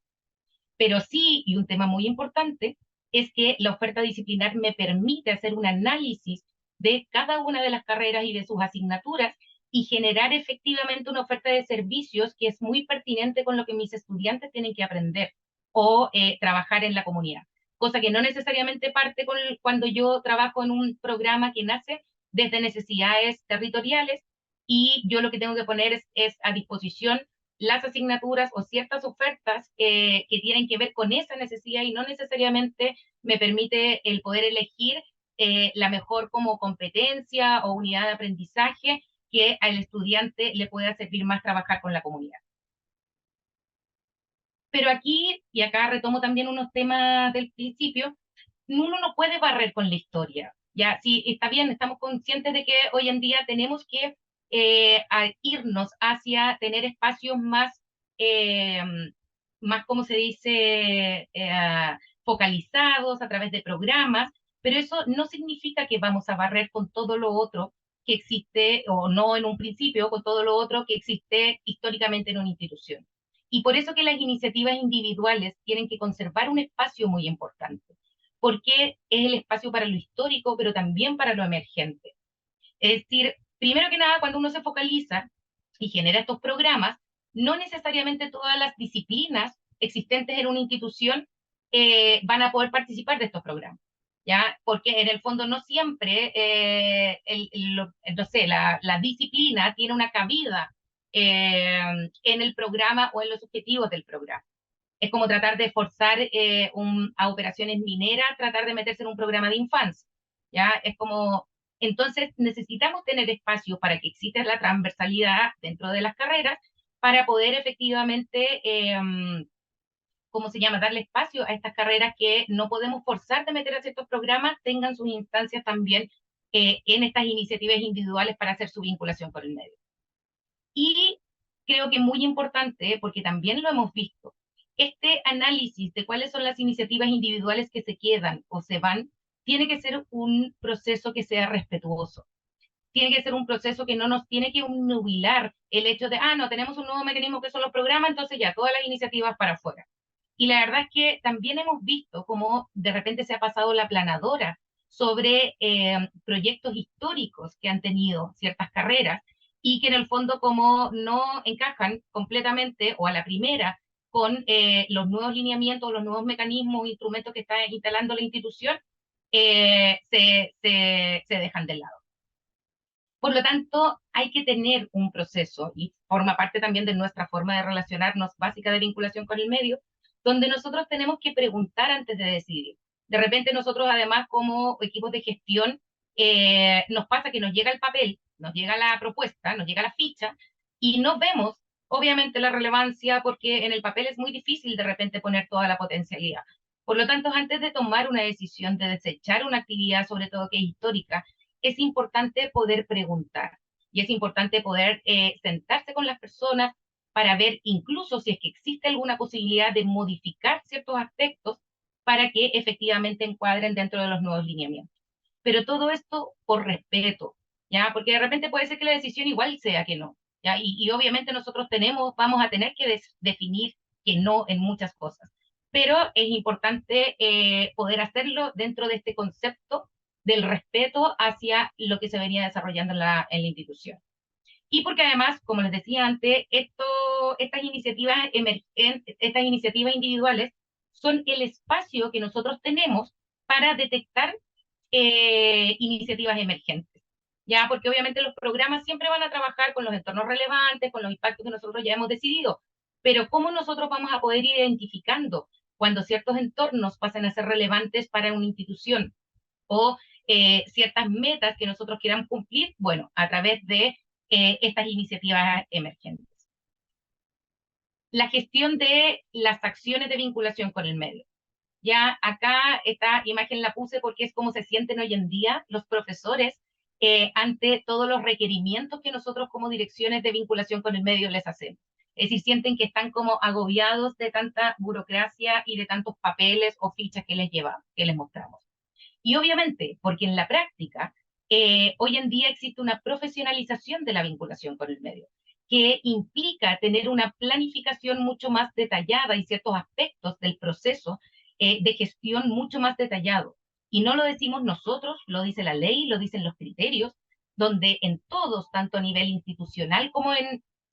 Pero sí, y un tema muy importante, es que la oferta disciplinar me permite hacer un análisis de cada una de las carreras y de sus asignaturas y generar efectivamente una oferta de servicios que es muy pertinente con lo que mis estudiantes tienen que aprender o trabajar en la comunidad. Cosa que no necesariamente parte cuando yo trabajo en un programa que nace desde necesidades territoriales y yo lo que tengo que poner es a disposición las asignaturas o ciertas ofertas que tienen que ver con esa necesidad y no necesariamente me permite el poder elegir la mejor como competencia o unidad de aprendizaje que al estudiante le pueda servir más trabajar con la comunidad. Pero aquí, y acá retomo también unos temas del principio, uno no puede barrer con la historia. Ya, sí, está bien, estamos conscientes de que hoy en día tenemos que irnos hacia tener espacios más, eh, más, ¿cómo se dice?, focalizados a través de programas, pero eso no significa que vamos a barrer con todo lo otro que existe, o no en un principio, con todo lo otro que existe históricamente en una institución. Y por eso que las iniciativas individuales tienen que conservar un espacio muy importante, porque es el espacio para lo histórico, pero también para lo emergente. Es decir, primero que nada, cuando uno se focaliza y genera estos programas, no necesariamente todas las disciplinas existentes en una institución van a poder participar de estos programas, ¿ya? Porque en el fondo no siempre, no sé, la disciplina tiene una cabida en el programa o en los objetivos del programa. Es como tratar de forzar a operaciones mineras, tratar de meterse en un programa de infancia, ¿ya? Es como, entonces necesitamos tener espacio para que exista la transversalidad dentro de las carreras para poder efectivamente, ¿cómo se llama?, darle espacio a estas carreras que no podemos forzar de meter a ciertos programas, tengan sus instancias también en estas iniciativas individuales para hacer su vinculación con el medio. Y creo que muy importante, porque también lo hemos visto, este análisis de cuáles son las iniciativas individuales que se quedan o se van, tiene que ser un proceso que sea respetuoso. Tiene que ser un proceso que no nos tiene que nubilar el hecho de, no, tenemos un nuevo mecanismo que son los programas, entonces ya, todas las iniciativas para afuera. Y la verdad es que también hemos visto cómo de repente se ha pasado la planadora sobre proyectos históricos que han tenido ciertas carreras y que en el fondo como no encajan completamente o a la primera con los nuevos lineamientos, los nuevos mecanismos, instrumentos que está instalando la institución, se dejan de lado. Por lo tanto, hay que tener un proceso y forma parte también de nuestra forma de relacionarnos básica de vinculación con el medio, donde nosotros tenemos que preguntar antes de decidir. De repente nosotros además como equipos de gestión nos pasa que nos llega el papel, nos llega la propuesta, nos llega la ficha y no vemos obviamente la relevancia porque en el papel es muy difícil de repente poner toda la potencialidad. Por lo tanto, antes de tomar una decisión de desechar una actividad, sobre todo que es histórica, es importante poder preguntar. y es importante poder sentarse con las personas para ver incluso si es que existe alguna posibilidad de modificar ciertos aspectos para que efectivamente encuadren dentro de los nuevos lineamientos. Pero todo esto por respeto, ¿ya? Porque de repente puede ser que la decisión igual sea que no, ¿ya? Y obviamente nosotros vamos a tener que definir que no en muchas cosas, pero es importante poder hacerlo dentro de este concepto del respeto hacia lo que se venía desarrollando en la institución. Y porque además, como les decía antes, estas iniciativas individuales son el espacio que nosotros tenemos para detectar iniciativas emergentes. Ya, porque obviamente los programas siempre van a trabajar con los entornos relevantes, con los impactos que nosotros ya hemos decidido, pero ¿cómo nosotros vamos a poder ir identificando cuando ciertos entornos pasan a ser relevantes para una institución o ciertas metas que nosotros queramos cumplir? Bueno, a través de estas iniciativas emergentes. La gestión de las acciones de vinculación con el medio. Ya acá esta imagen la puse porque es como se sienten hoy en día los profesores ante todos los requerimientos que nosotros como direcciones de vinculación con el medio les hacemos. Es decir, sienten que están como agobiados de tanta burocracia y de tantos papeles o fichas que que les mostramos. Y obviamente, porque en la práctica, hoy en día existe una profesionalización de la vinculación con el medio, que implica tener una planificación mucho más detallada y ciertos aspectos del proceso de gestión mucho más detallado. Y no lo decimos nosotros, lo dice la ley, lo dicen los criterios, donde en todos, tanto a nivel institucional como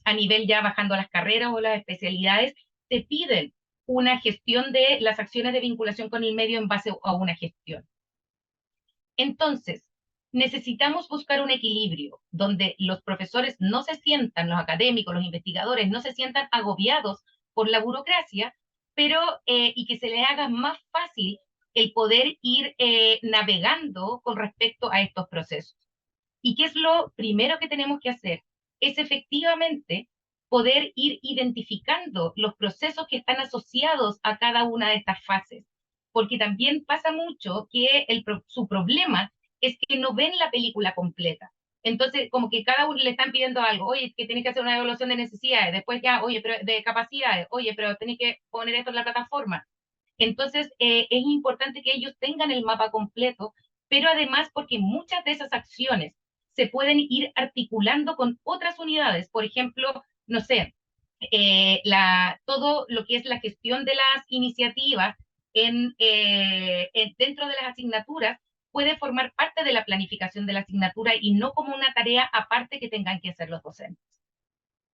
a nivel ya bajando a las carreras o las especialidades, te piden una gestión de las acciones de vinculación con el medio en base a una gestión. Entonces, necesitamos buscar un equilibrio donde los profesores no se sientan, los académicos, los investigadores, no se sientan agobiados por la burocracia, pero y que se les haga más fácil el poder ir navegando con respecto a estos procesos. ¿Y qué es lo primero que tenemos que hacer? Es efectivamente poder ir identificando los procesos que están asociados a cada una de estas fases, porque también pasa mucho que su problema es que no ven la película completa. Entonces, como que cada uno le están pidiendo algo, oye, que tienes que hacer una evaluación de necesidades, después ya, oye, pero de capacidades, oye, pero tenés que poner esto en la plataforma. Entonces, es importante que ellos tengan el mapa completo, pero además porque muchas de esas acciones se pueden ir articulando con otras unidades. Por ejemplo, no sé, todo lo que es la gestión de las iniciativas dentro de las asignaturas puede formar parte de la planificación de la asignatura y no como una tarea aparte que tengan que hacer los docentes.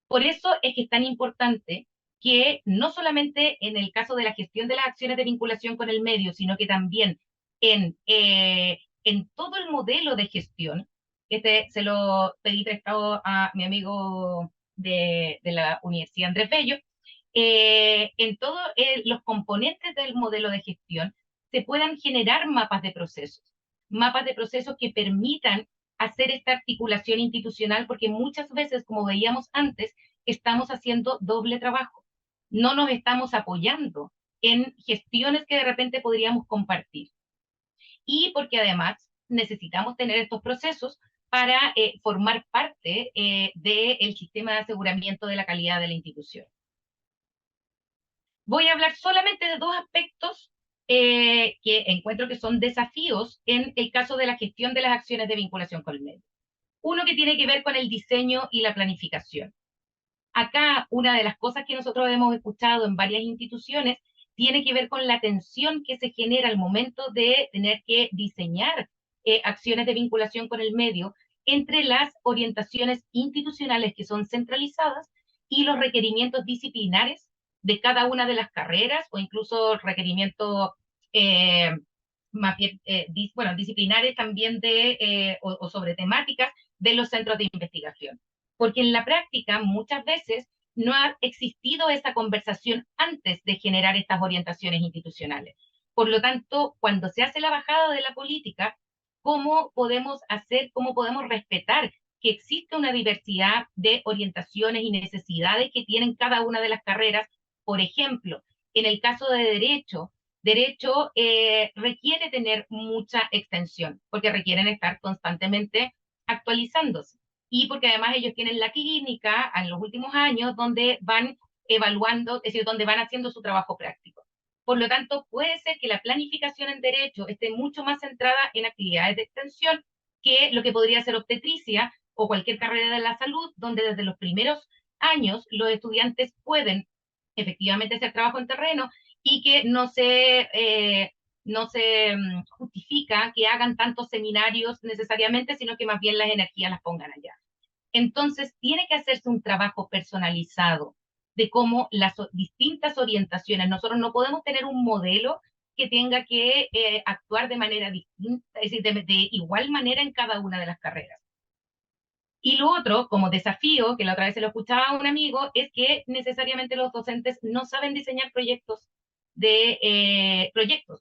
Por eso es que es tan importante que no solamente en el caso de la gestión de las acciones de vinculación con el medio, sino que también en todo el modelo de gestión, se lo pedí prestado a mi amigo de la Universidad Andrés Bello, en todos los componentes del modelo de gestión se puedan generar mapas de procesos que permitan hacer esta articulación institucional, porque muchas veces, como veíamos antes, estamos haciendo doble trabajo. No nos estamos apoyando en gestiones que de repente podríamos compartir. Y porque además necesitamos tener estos procesos para formar parte del sistema de aseguramiento de la calidad de la institución. Voy a hablar solamente de dos aspectos que encuentro que son desafíos en el caso de la gestión de las acciones de vinculación con el medio. Uno que tiene que ver con el diseño y la planificación. Acá, una de las cosas que nosotros hemos escuchado en varias instituciones tiene que ver con la tensión que se genera al momento de tener que diseñar acciones de vinculación con el medio entre las orientaciones institucionales que son centralizadas y los requerimientos disciplinares de cada una de las carreras o incluso requerimientos más bien, bueno, disciplinares también o sobre temáticas de los centros de investigación. Porque en la práctica muchas veces no ha existido esa conversación antes de generar estas orientaciones institucionales. Por lo tanto, cuando se hace la bajada de la política, ¿cómo podemos respetar que existe una diversidad de orientaciones y necesidades que tienen cada una de las carreras? Por ejemplo, en el caso de derecho requiere tener mucha extensión, porque requieren estar constantemente actualizándose. y porque además ellos tienen la clínica en los últimos años donde van evaluando, es decir, donde van haciendo su trabajo práctico. Por lo tanto, puede ser que la planificación en derecho esté mucho más centrada en actividades de extensión que lo que podría ser obstetricia o cualquier carrera de la salud, donde desde los primeros años los estudiantes pueden efectivamente hacer trabajo en terreno y que no se justifica que hagan tantos seminarios necesariamente, sino que más bien las energías las pongan allá. Entonces, tiene que hacerse un trabajo personalizado de cómo las distintas orientaciones, nosotros no podemos tener un modelo que tenga que actuar de manera distinta, es decir, de igual manera en cada una de las carreras. Y lo otro, como desafío, que la otra vez se lo escuchaba a un amigo, es que necesariamente los docentes no saben diseñar proyectos,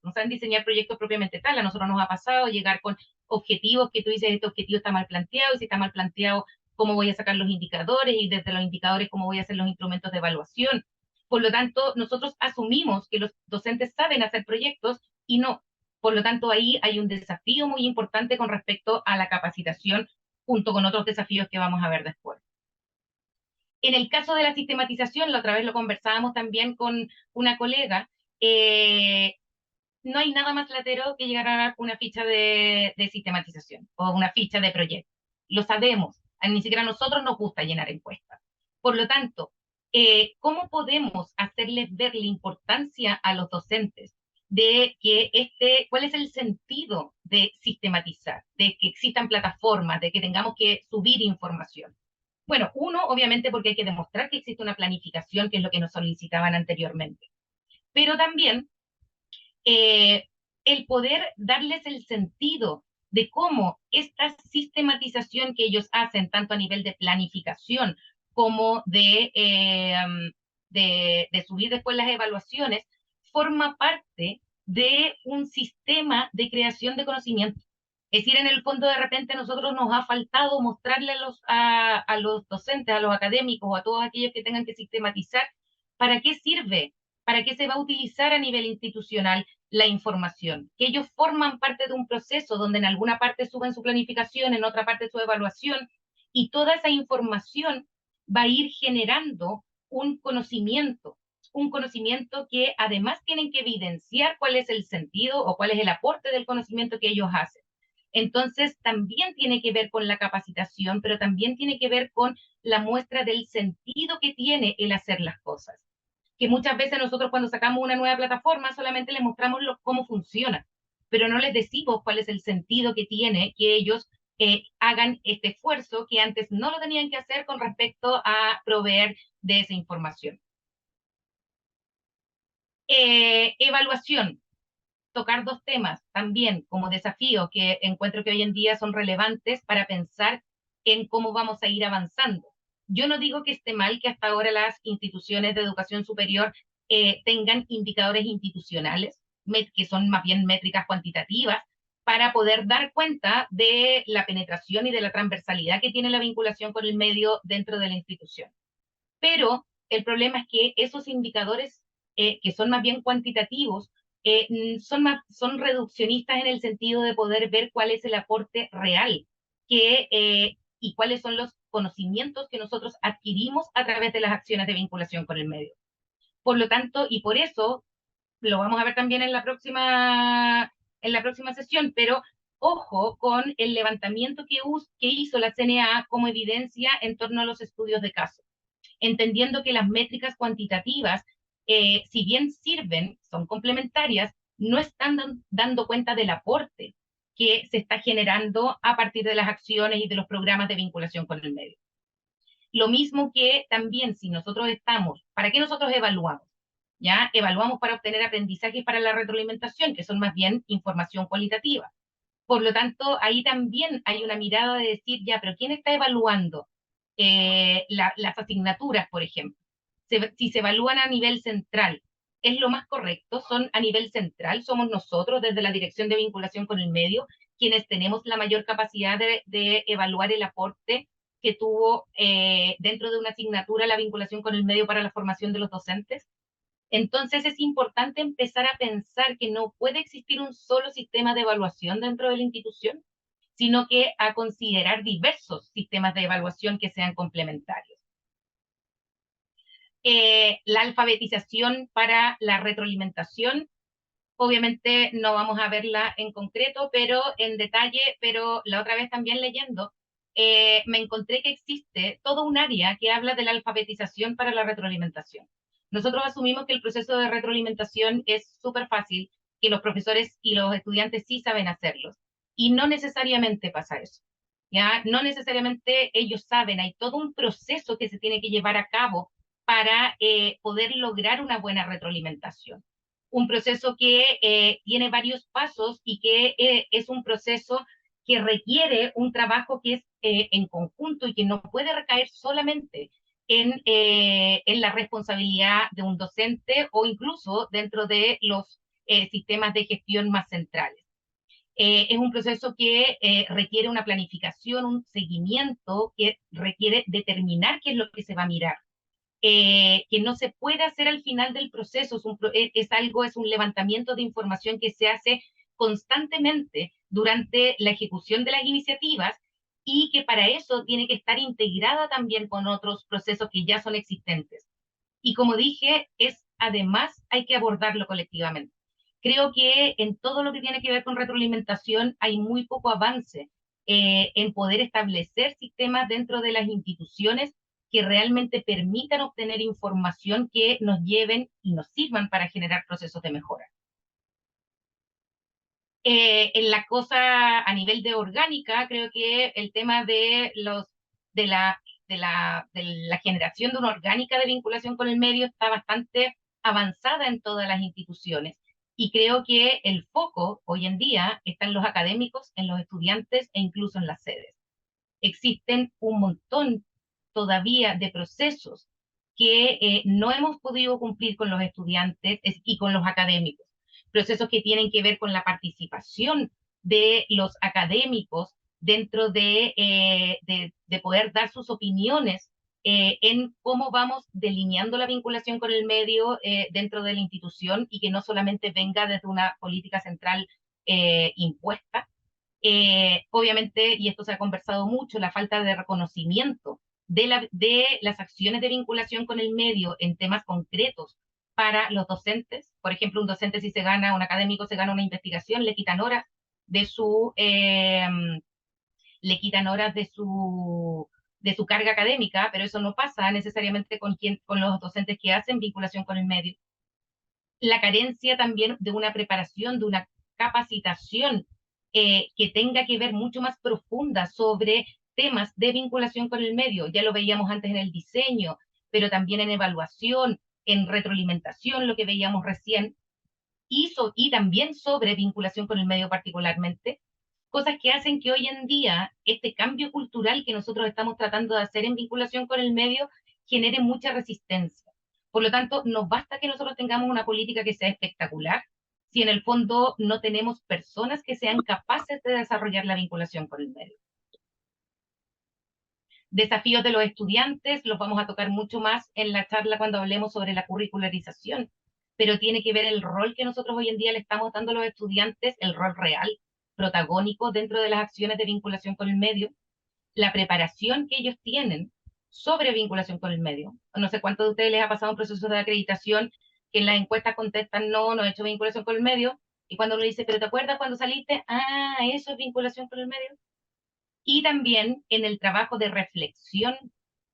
no saben diseñar proyectos propiamente tal. A nosotros nos ha pasado llegar con objetivos que tú dices, este objetivo está mal planteado, y si está mal planteado, ¿cómo voy a sacar los indicadores? Y desde los indicadores, ¿cómo voy a hacer los instrumentos de evaluación? Por lo tanto, nosotros asumimos que los docentes saben hacer proyectos y no. Por lo tanto, ahí hay un desafío muy importante con respecto a la capacitación junto con otros desafíos que vamos a ver después. En el caso de la sistematización, la otra vez lo conversábamos también con una colega, no hay nada más latero que llegar a una ficha de sistematización o una ficha de proyecto. Lo sabemos, ni siquiera a nosotros nos gusta llenar encuestas. Por lo tanto, ¿cómo podemos hacerles ver la importancia a los docentes de que cuál es el sentido de sistematizar, de que existan plataformas, de que tengamos que subir información? Bueno, uno, obviamente, porque hay que demostrar que existe una planificación, que es lo que nos solicitaban anteriormente, pero también el poder darles el sentido de cómo esta sistematización que ellos hacen, tanto a nivel de planificación como de subir después las evaluaciones, forma parte de un sistema de creación de conocimiento. Es decir, en el fondo de repente a nosotros nos ha faltado mostrarle a los docentes, a los académicos o a todos aquellos que tengan que sistematizar para qué sirve, para qué se va a utilizar a nivel institucional la información, que ellos forman parte de un proceso donde en alguna parte suben su planificación, en otra parte su evaluación, y toda esa información va a ir generando un conocimiento que además tienen que evidenciar cuál es el sentido o cuál es el aporte del conocimiento que ellos hacen. Entonces, también tiene que ver con la capacitación, pero también tiene que ver con la muestra del sentido que tiene el hacer las cosas. Que muchas veces nosotros cuando sacamos una nueva plataforma solamente les mostramos cómo funciona, pero no les decimos cuál es el sentido que tiene que ellos hagan este esfuerzo que antes no lo tenían que hacer con respecto a proveer de esa información. Evaluación. Tocar dos temas también como desafío que encuentro que hoy en día son relevantes para pensar en cómo vamos a ir avanzando. Yo no digo que esté mal que hasta ahora las instituciones de educación superior tengan indicadores institucionales, que son más bien métricas cuantitativas, para poder dar cuenta de la penetración y de la transversalidad que tiene la vinculación con el medio dentro de la institución. Pero el problema es que esos indicadores, que son más bien cuantitativos, son reduccionistas en el sentido de poder ver cuál es el aporte real y cuáles son los conocimientos que nosotros adquirimos a través de las acciones de vinculación con el medio. Por lo tanto, y por eso, lo vamos a ver también en la próxima sesión, pero ojo con el levantamiento que hizo la CNA como evidencia en torno a los estudios de caso, entendiendo que las métricas cuantitativas, si bien sirven, son complementarias, no están dando cuenta del aporte que se está generando a partir de las acciones y de los programas de vinculación con el medio. Lo mismo que también si nosotros ¿para qué nosotros evaluamos? ¿Ya? Evaluamos para obtener aprendizaje y para la retroalimentación, que son más bien información cualitativa. Por lo tanto, ahí también hay una mirada de decir, ya, pero ¿quién está evaluando las asignaturas, por ejemplo? Si se evalúan a nivel central, ¿es lo más correcto? ¿Son a nivel central? ¿Somos nosotros, desde la Dirección de Vinculación con el Medio, quienes tenemos la mayor capacidad de evaluar el aporte que tuvo dentro de una asignatura la vinculación con el medio para la formación de los docentes? Entonces es importante empezar a pensar que no puede existir un solo sistema de evaluación dentro de la institución, sino que a considerar diversos sistemas de evaluación que sean complementarios. La alfabetización para la retroalimentación, obviamente no vamos a verla en concreto, pero en detalle, pero la otra vez también leyendo, me encontré que existe todo un área que habla de la alfabetización para la retroalimentación. Nosotros asumimos que el proceso de retroalimentación es súper fácil, que los profesores y los estudiantes sí saben hacerlo, y no necesariamente pasa eso. ¿Ya? No necesariamente ellos saben, hay todo un proceso que se tiene que llevar a cabo para poder lograr una buena retroalimentación. Un proceso que tiene varios pasos y que es un proceso que requiere un trabajo que es en conjunto y que no puede recaer solamente en la responsabilidad de un docente o incluso dentro de los sistemas de gestión más centrales. Es un proceso que requiere una planificación, un seguimiento, que requiere determinar qué es lo que se va a mirar. Que no se puede hacer al final del proceso, es un levantamiento de información que se hace constantemente durante la ejecución de las iniciativas y que para eso tiene que estar integrada también con otros procesos que ya son existentes. Y como dije, además hay que abordarlo colectivamente. Creo que en todo lo que tiene que ver con retroalimentación hay muy poco avance en poder establecer sistemas dentro de las instituciones que realmente permitan obtener información que nos lleven y nos sirvan para generar procesos de mejora. En la cosa a nivel de orgánica, creo que el tema de la generación de una orgánica de vinculación con el medio está bastante avanzada en todas las instituciones. Y creo que el foco hoy en día está en los académicos, en los estudiantes e incluso en las sedes. Existen un montón todavía de procesos que no hemos podido cumplir con los estudiantes y con los académicos. Procesos que tienen que ver con la participación de los académicos dentro de poder dar sus opiniones en cómo vamos delineando la vinculación con el medio dentro de la institución y que no solamente venga desde una política central impuesta. Obviamente, y esto se ha conversado mucho, la falta de reconocimiento de las acciones de vinculación con el medio en temas concretos para los docentes. Por ejemplo, un académico se gana una investigación, le quitan horas de su carga académica, pero eso no pasa necesariamente con los docentes que hacen vinculación con el medio. La carencia también de una preparación, de una capacitación que tenga que ver mucho más profunda sobre temas de vinculación con el medio. Ya lo veíamos antes en el diseño, pero también en evaluación, en retroalimentación, lo que veíamos recién, y también sobre vinculación con el medio particularmente, cosas que hacen que hoy en día este cambio cultural que nosotros estamos tratando de hacer en vinculación con el medio genere mucha resistencia. Por lo tanto, no basta que nosotros tengamos una política que sea espectacular si en el fondo no tenemos personas que sean capaces de desarrollar la vinculación con el medio. Desafíos de los estudiantes los vamos a tocar mucho más en la charla cuando hablemos sobre la curricularización, pero tiene que ver el rol que nosotros hoy en día le estamos dando a los estudiantes, el rol real, protagónico dentro de las acciones de vinculación con el medio, la preparación que ellos tienen sobre vinculación con el medio. No sé cuántos de ustedes les ha pasado un proceso de acreditación que en las encuestas contestan no he hecho vinculación con el medio, y cuando uno dice, pero ¿te acuerdas cuando saliste? Ah, eso es vinculación con el medio. Y también en el trabajo de reflexión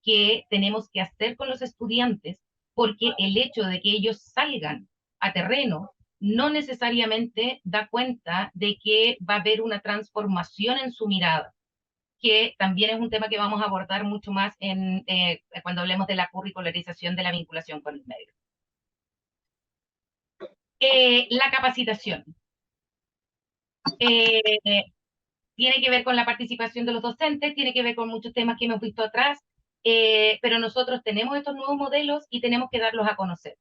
que tenemos que hacer con los estudiantes, porque el hecho de que ellos salgan a terreno no necesariamente da cuenta de que va a haber una transformación en su mirada, que también es un tema que vamos a abordar mucho más cuando hablemos de la curricularización de la vinculación con el medio. La capacitación. Tiene que ver con la participación de los docentes, tiene que ver con muchos temas que hemos visto atrás, pero nosotros tenemos estos nuevos modelos y tenemos que darlos a conocer.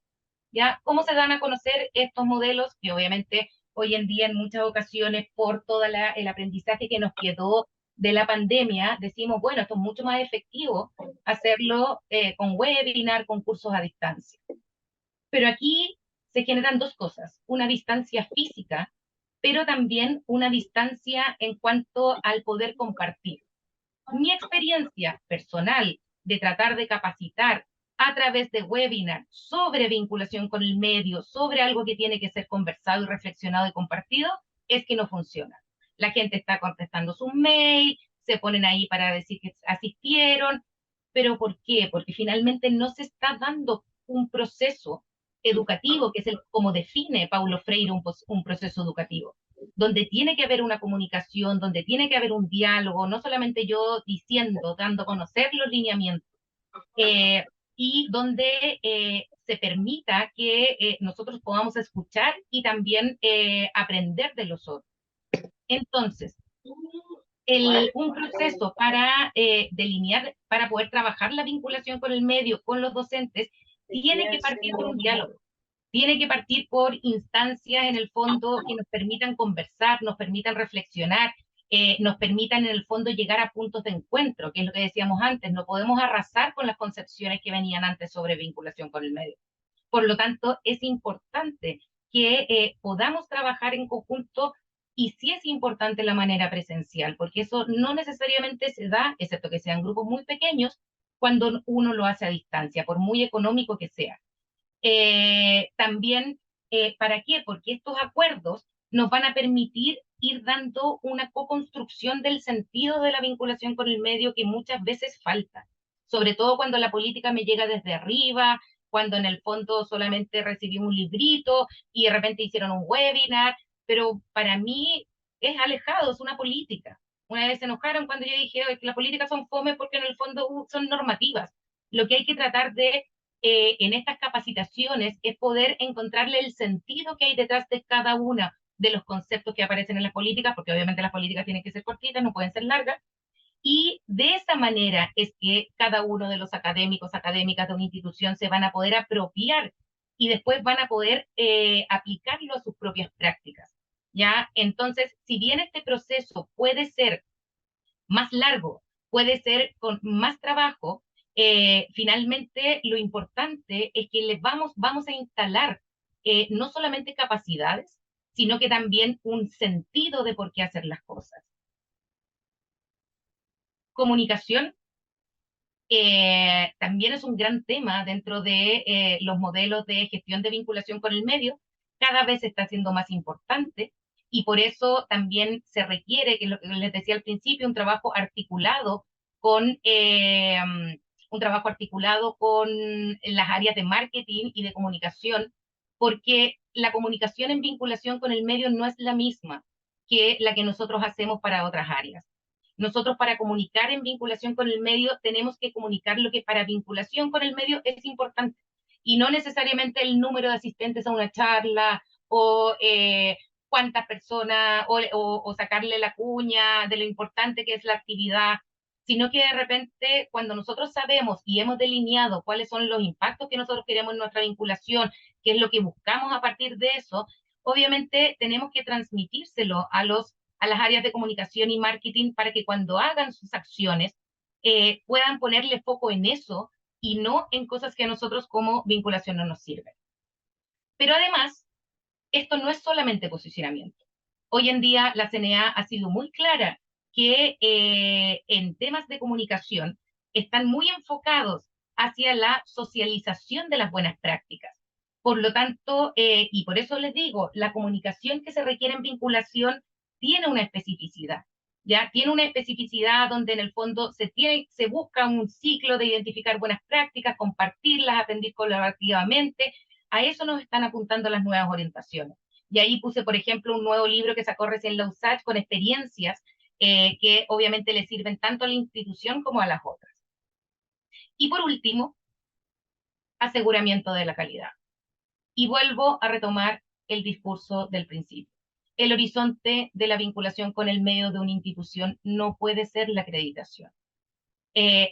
¿Ya? ¿Cómo se dan a conocer estos modelos? Que obviamente hoy en día en muchas ocasiones por todo el aprendizaje que nos quedó de la pandemia, decimos, bueno, esto es mucho más efectivo hacerlo con webinar, con cursos a distancia. Pero aquí se generan dos cosas, una distancia física pero también una distancia en cuanto al poder compartir. Mi experiencia personal de tratar de capacitar a través de webinar sobre vinculación con el medio, sobre algo que tiene que ser conversado y reflexionado y compartido, es que no funciona. La gente está contestando sus mails, se ponen ahí para decir que asistieron, pero ¿por qué? Porque finalmente no se está dando un proceso educativo, que es el, como define Paulo Freire un proceso educativo, donde tiene que haber una comunicación, donde tiene que haber un diálogo, no solamente yo diciendo, dando a conocer los lineamientos, eh, y donde se permita que nosotros podamos escuchar y también aprender de los otros. Entonces, un proceso para delinear, para poder trabajar la vinculación con el medio, con los docentes, tiene que partir de un diálogo, tiene que partir por instancias en el fondo que nos permitan conversar, nos permitan reflexionar, nos permitan en el fondo llegar a puntos de encuentro, que es lo que decíamos antes, no podemos arrasar con las concepciones que venían antes sobre vinculación con el medio. Por lo tanto, es importante que podamos trabajar en conjunto y sí es importante la manera presencial, porque eso no necesariamente se da, excepto que sean grupos muy pequeños, cuando uno lo hace a distancia, por muy económico que sea. También, ¿para qué? Porque estos acuerdos nos van a permitir ir dando una co-construcción del sentido de la vinculación con el medio que muchas veces falta, sobre todo cuando la política me llega desde arriba, cuando en el fondo solamente recibí un librito y de repente hicieron un webinar, pero para mí es alejado, es una política. Una vez se enojaron cuando yo dije que las políticas son fome porque en el fondo son normativas. Lo que hay que tratar de en estas capacitaciones es poder encontrarle el sentido que hay detrás de cada una de los conceptos que aparecen en las políticas, porque obviamente las políticas tienen que ser cortitas, no pueden ser largas, y de esa manera es que cada uno de los académicos, académicas de una institución se van a poder apropiar y después van a poder aplicarlo a sus propias prácticas. ¿Ya? Entonces, si bien este proceso puede ser más largo, puede ser con más trabajo, finalmente lo importante es que les vamos a instalar no solamente capacidades, sino que también un sentido de por qué hacer las cosas. Comunicación también es un gran tema dentro de los modelos de gestión de vinculación con el medio, cada vez está siendo más importante y por eso también se requiere, que es lo que les decía al principio, un trabajo articulado con las áreas de marketing y de comunicación, porque la comunicación en vinculación con el medio no es la misma que la que nosotros hacemos para otras áreas. Nosotros para comunicar en vinculación con el medio tenemos que comunicar lo que para vinculación con el medio es importante y no necesariamente el número de asistentes a una charla o cuántas personas o sacarle la cuña de lo importante que es la actividad, sino que de repente cuando nosotros sabemos y hemos delineado cuáles son los impactos que nosotros queremos en nuestra vinculación, qué es lo que buscamos a partir de eso, obviamente tenemos que transmitírselo a las áreas de comunicación y marketing para que cuando hagan sus acciones puedan ponerle foco en eso y no en cosas que a nosotros como vinculación no nos sirven. Pero además, esto no es solamente posicionamiento. Hoy en día la CNA ha sido muy clara que en temas de comunicación están muy enfocados hacia la socialización de las buenas prácticas. Por lo tanto, y por eso les digo, la comunicación que se requiere en vinculación tiene una especificidad, ¿ya? Tiene una especificidad donde en el fondo se busca un ciclo de identificar buenas prácticas, compartirlas, aprender colaborativamente. A eso nos están apuntando las nuevas orientaciones. Y ahí puse, por ejemplo, un nuevo libro que sacó recién la USACH con experiencias que obviamente le sirven tanto a la institución como a las otras. Y por último, aseguramiento de la calidad. Y vuelvo a retomar el discurso del principio. El horizonte de la vinculación con el medio de una institución no puede ser la acreditación.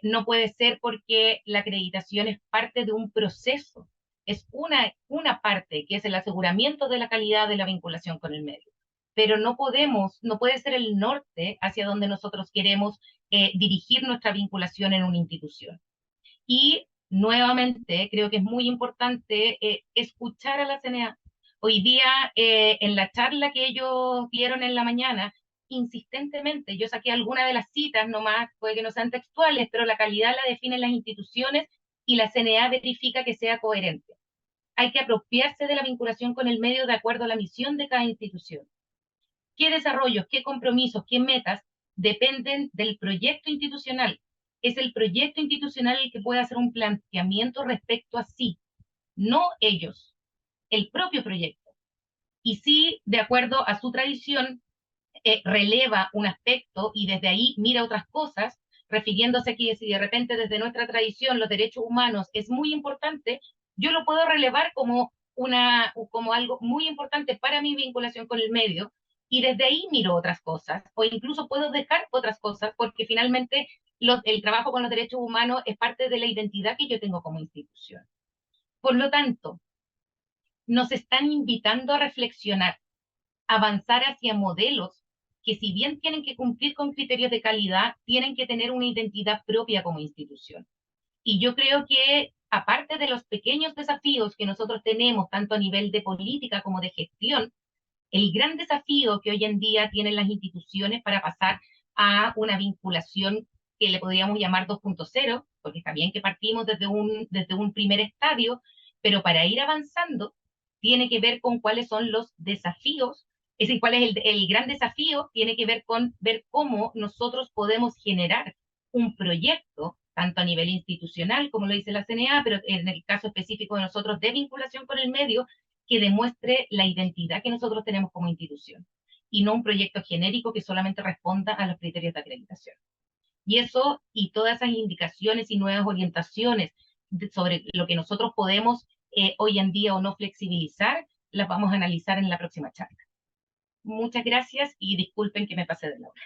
No puede ser porque la acreditación es parte de un proceso, es una parte que es el aseguramiento de la calidad de la vinculación con el medio. Pero no puede ser el norte hacia donde nosotros queremos dirigir nuestra vinculación en una institución. Y nuevamente creo que es muy importante escuchar a la CNA, Hoy día, en la charla que ellos dieron en la mañana, insistentemente, yo saqué algunas de las citas nomás, puede que no sean textuales, pero la calidad la definen las instituciones y la CNA verifica que sea coherente. Hay que apropiarse de la vinculación con el medio de acuerdo a la misión de cada institución. ¿Qué desarrollos, qué compromisos, qué metas dependen del proyecto institucional? Es el proyecto institucional el que puede hacer un planteamiento respecto a sí, no ellos, el propio proyecto. Y sí, de acuerdo a su tradición, releva un aspecto y desde ahí mira otras cosas, refiriéndose que si de repente desde nuestra tradición los derechos humanos es muy importante, yo lo puedo relevar como algo muy importante para mi vinculación con el medio y desde ahí miro otras cosas o incluso puedo dejar otras cosas porque finalmente el trabajo con los derechos humanos es parte de la identidad que yo tengo como institución. Por lo tanto, nos están invitando a reflexionar, avanzar hacia modelos que si bien tienen que cumplir con criterios de calidad, tienen que tener una identidad propia como institución. Y yo creo que aparte de los pequeños desafíos que nosotros tenemos, tanto a nivel de política como de gestión, el gran desafío que hoy en día tienen las instituciones para pasar a una vinculación que le podríamos llamar 2.0, porque está bien que partimos desde un primer estadio, pero para ir avanzando tiene que ver con cuáles son los desafíos, es decir, cuál es el gran desafío, tiene que ver con ver cómo nosotros podemos generar un proyecto, tanto a nivel institucional, como lo dice la CNA, pero en el caso específico de nosotros de vinculación con el medio, que demuestre la identidad que nosotros tenemos como institución y no un proyecto genérico que solamente responda a los criterios de acreditación. Y eso y todas esas indicaciones y nuevas orientaciones sobre lo que nosotros podemos hoy en día o no flexibilizar, las vamos a analizar en la próxima charla. Muchas gracias y disculpen que me pasé de la hora.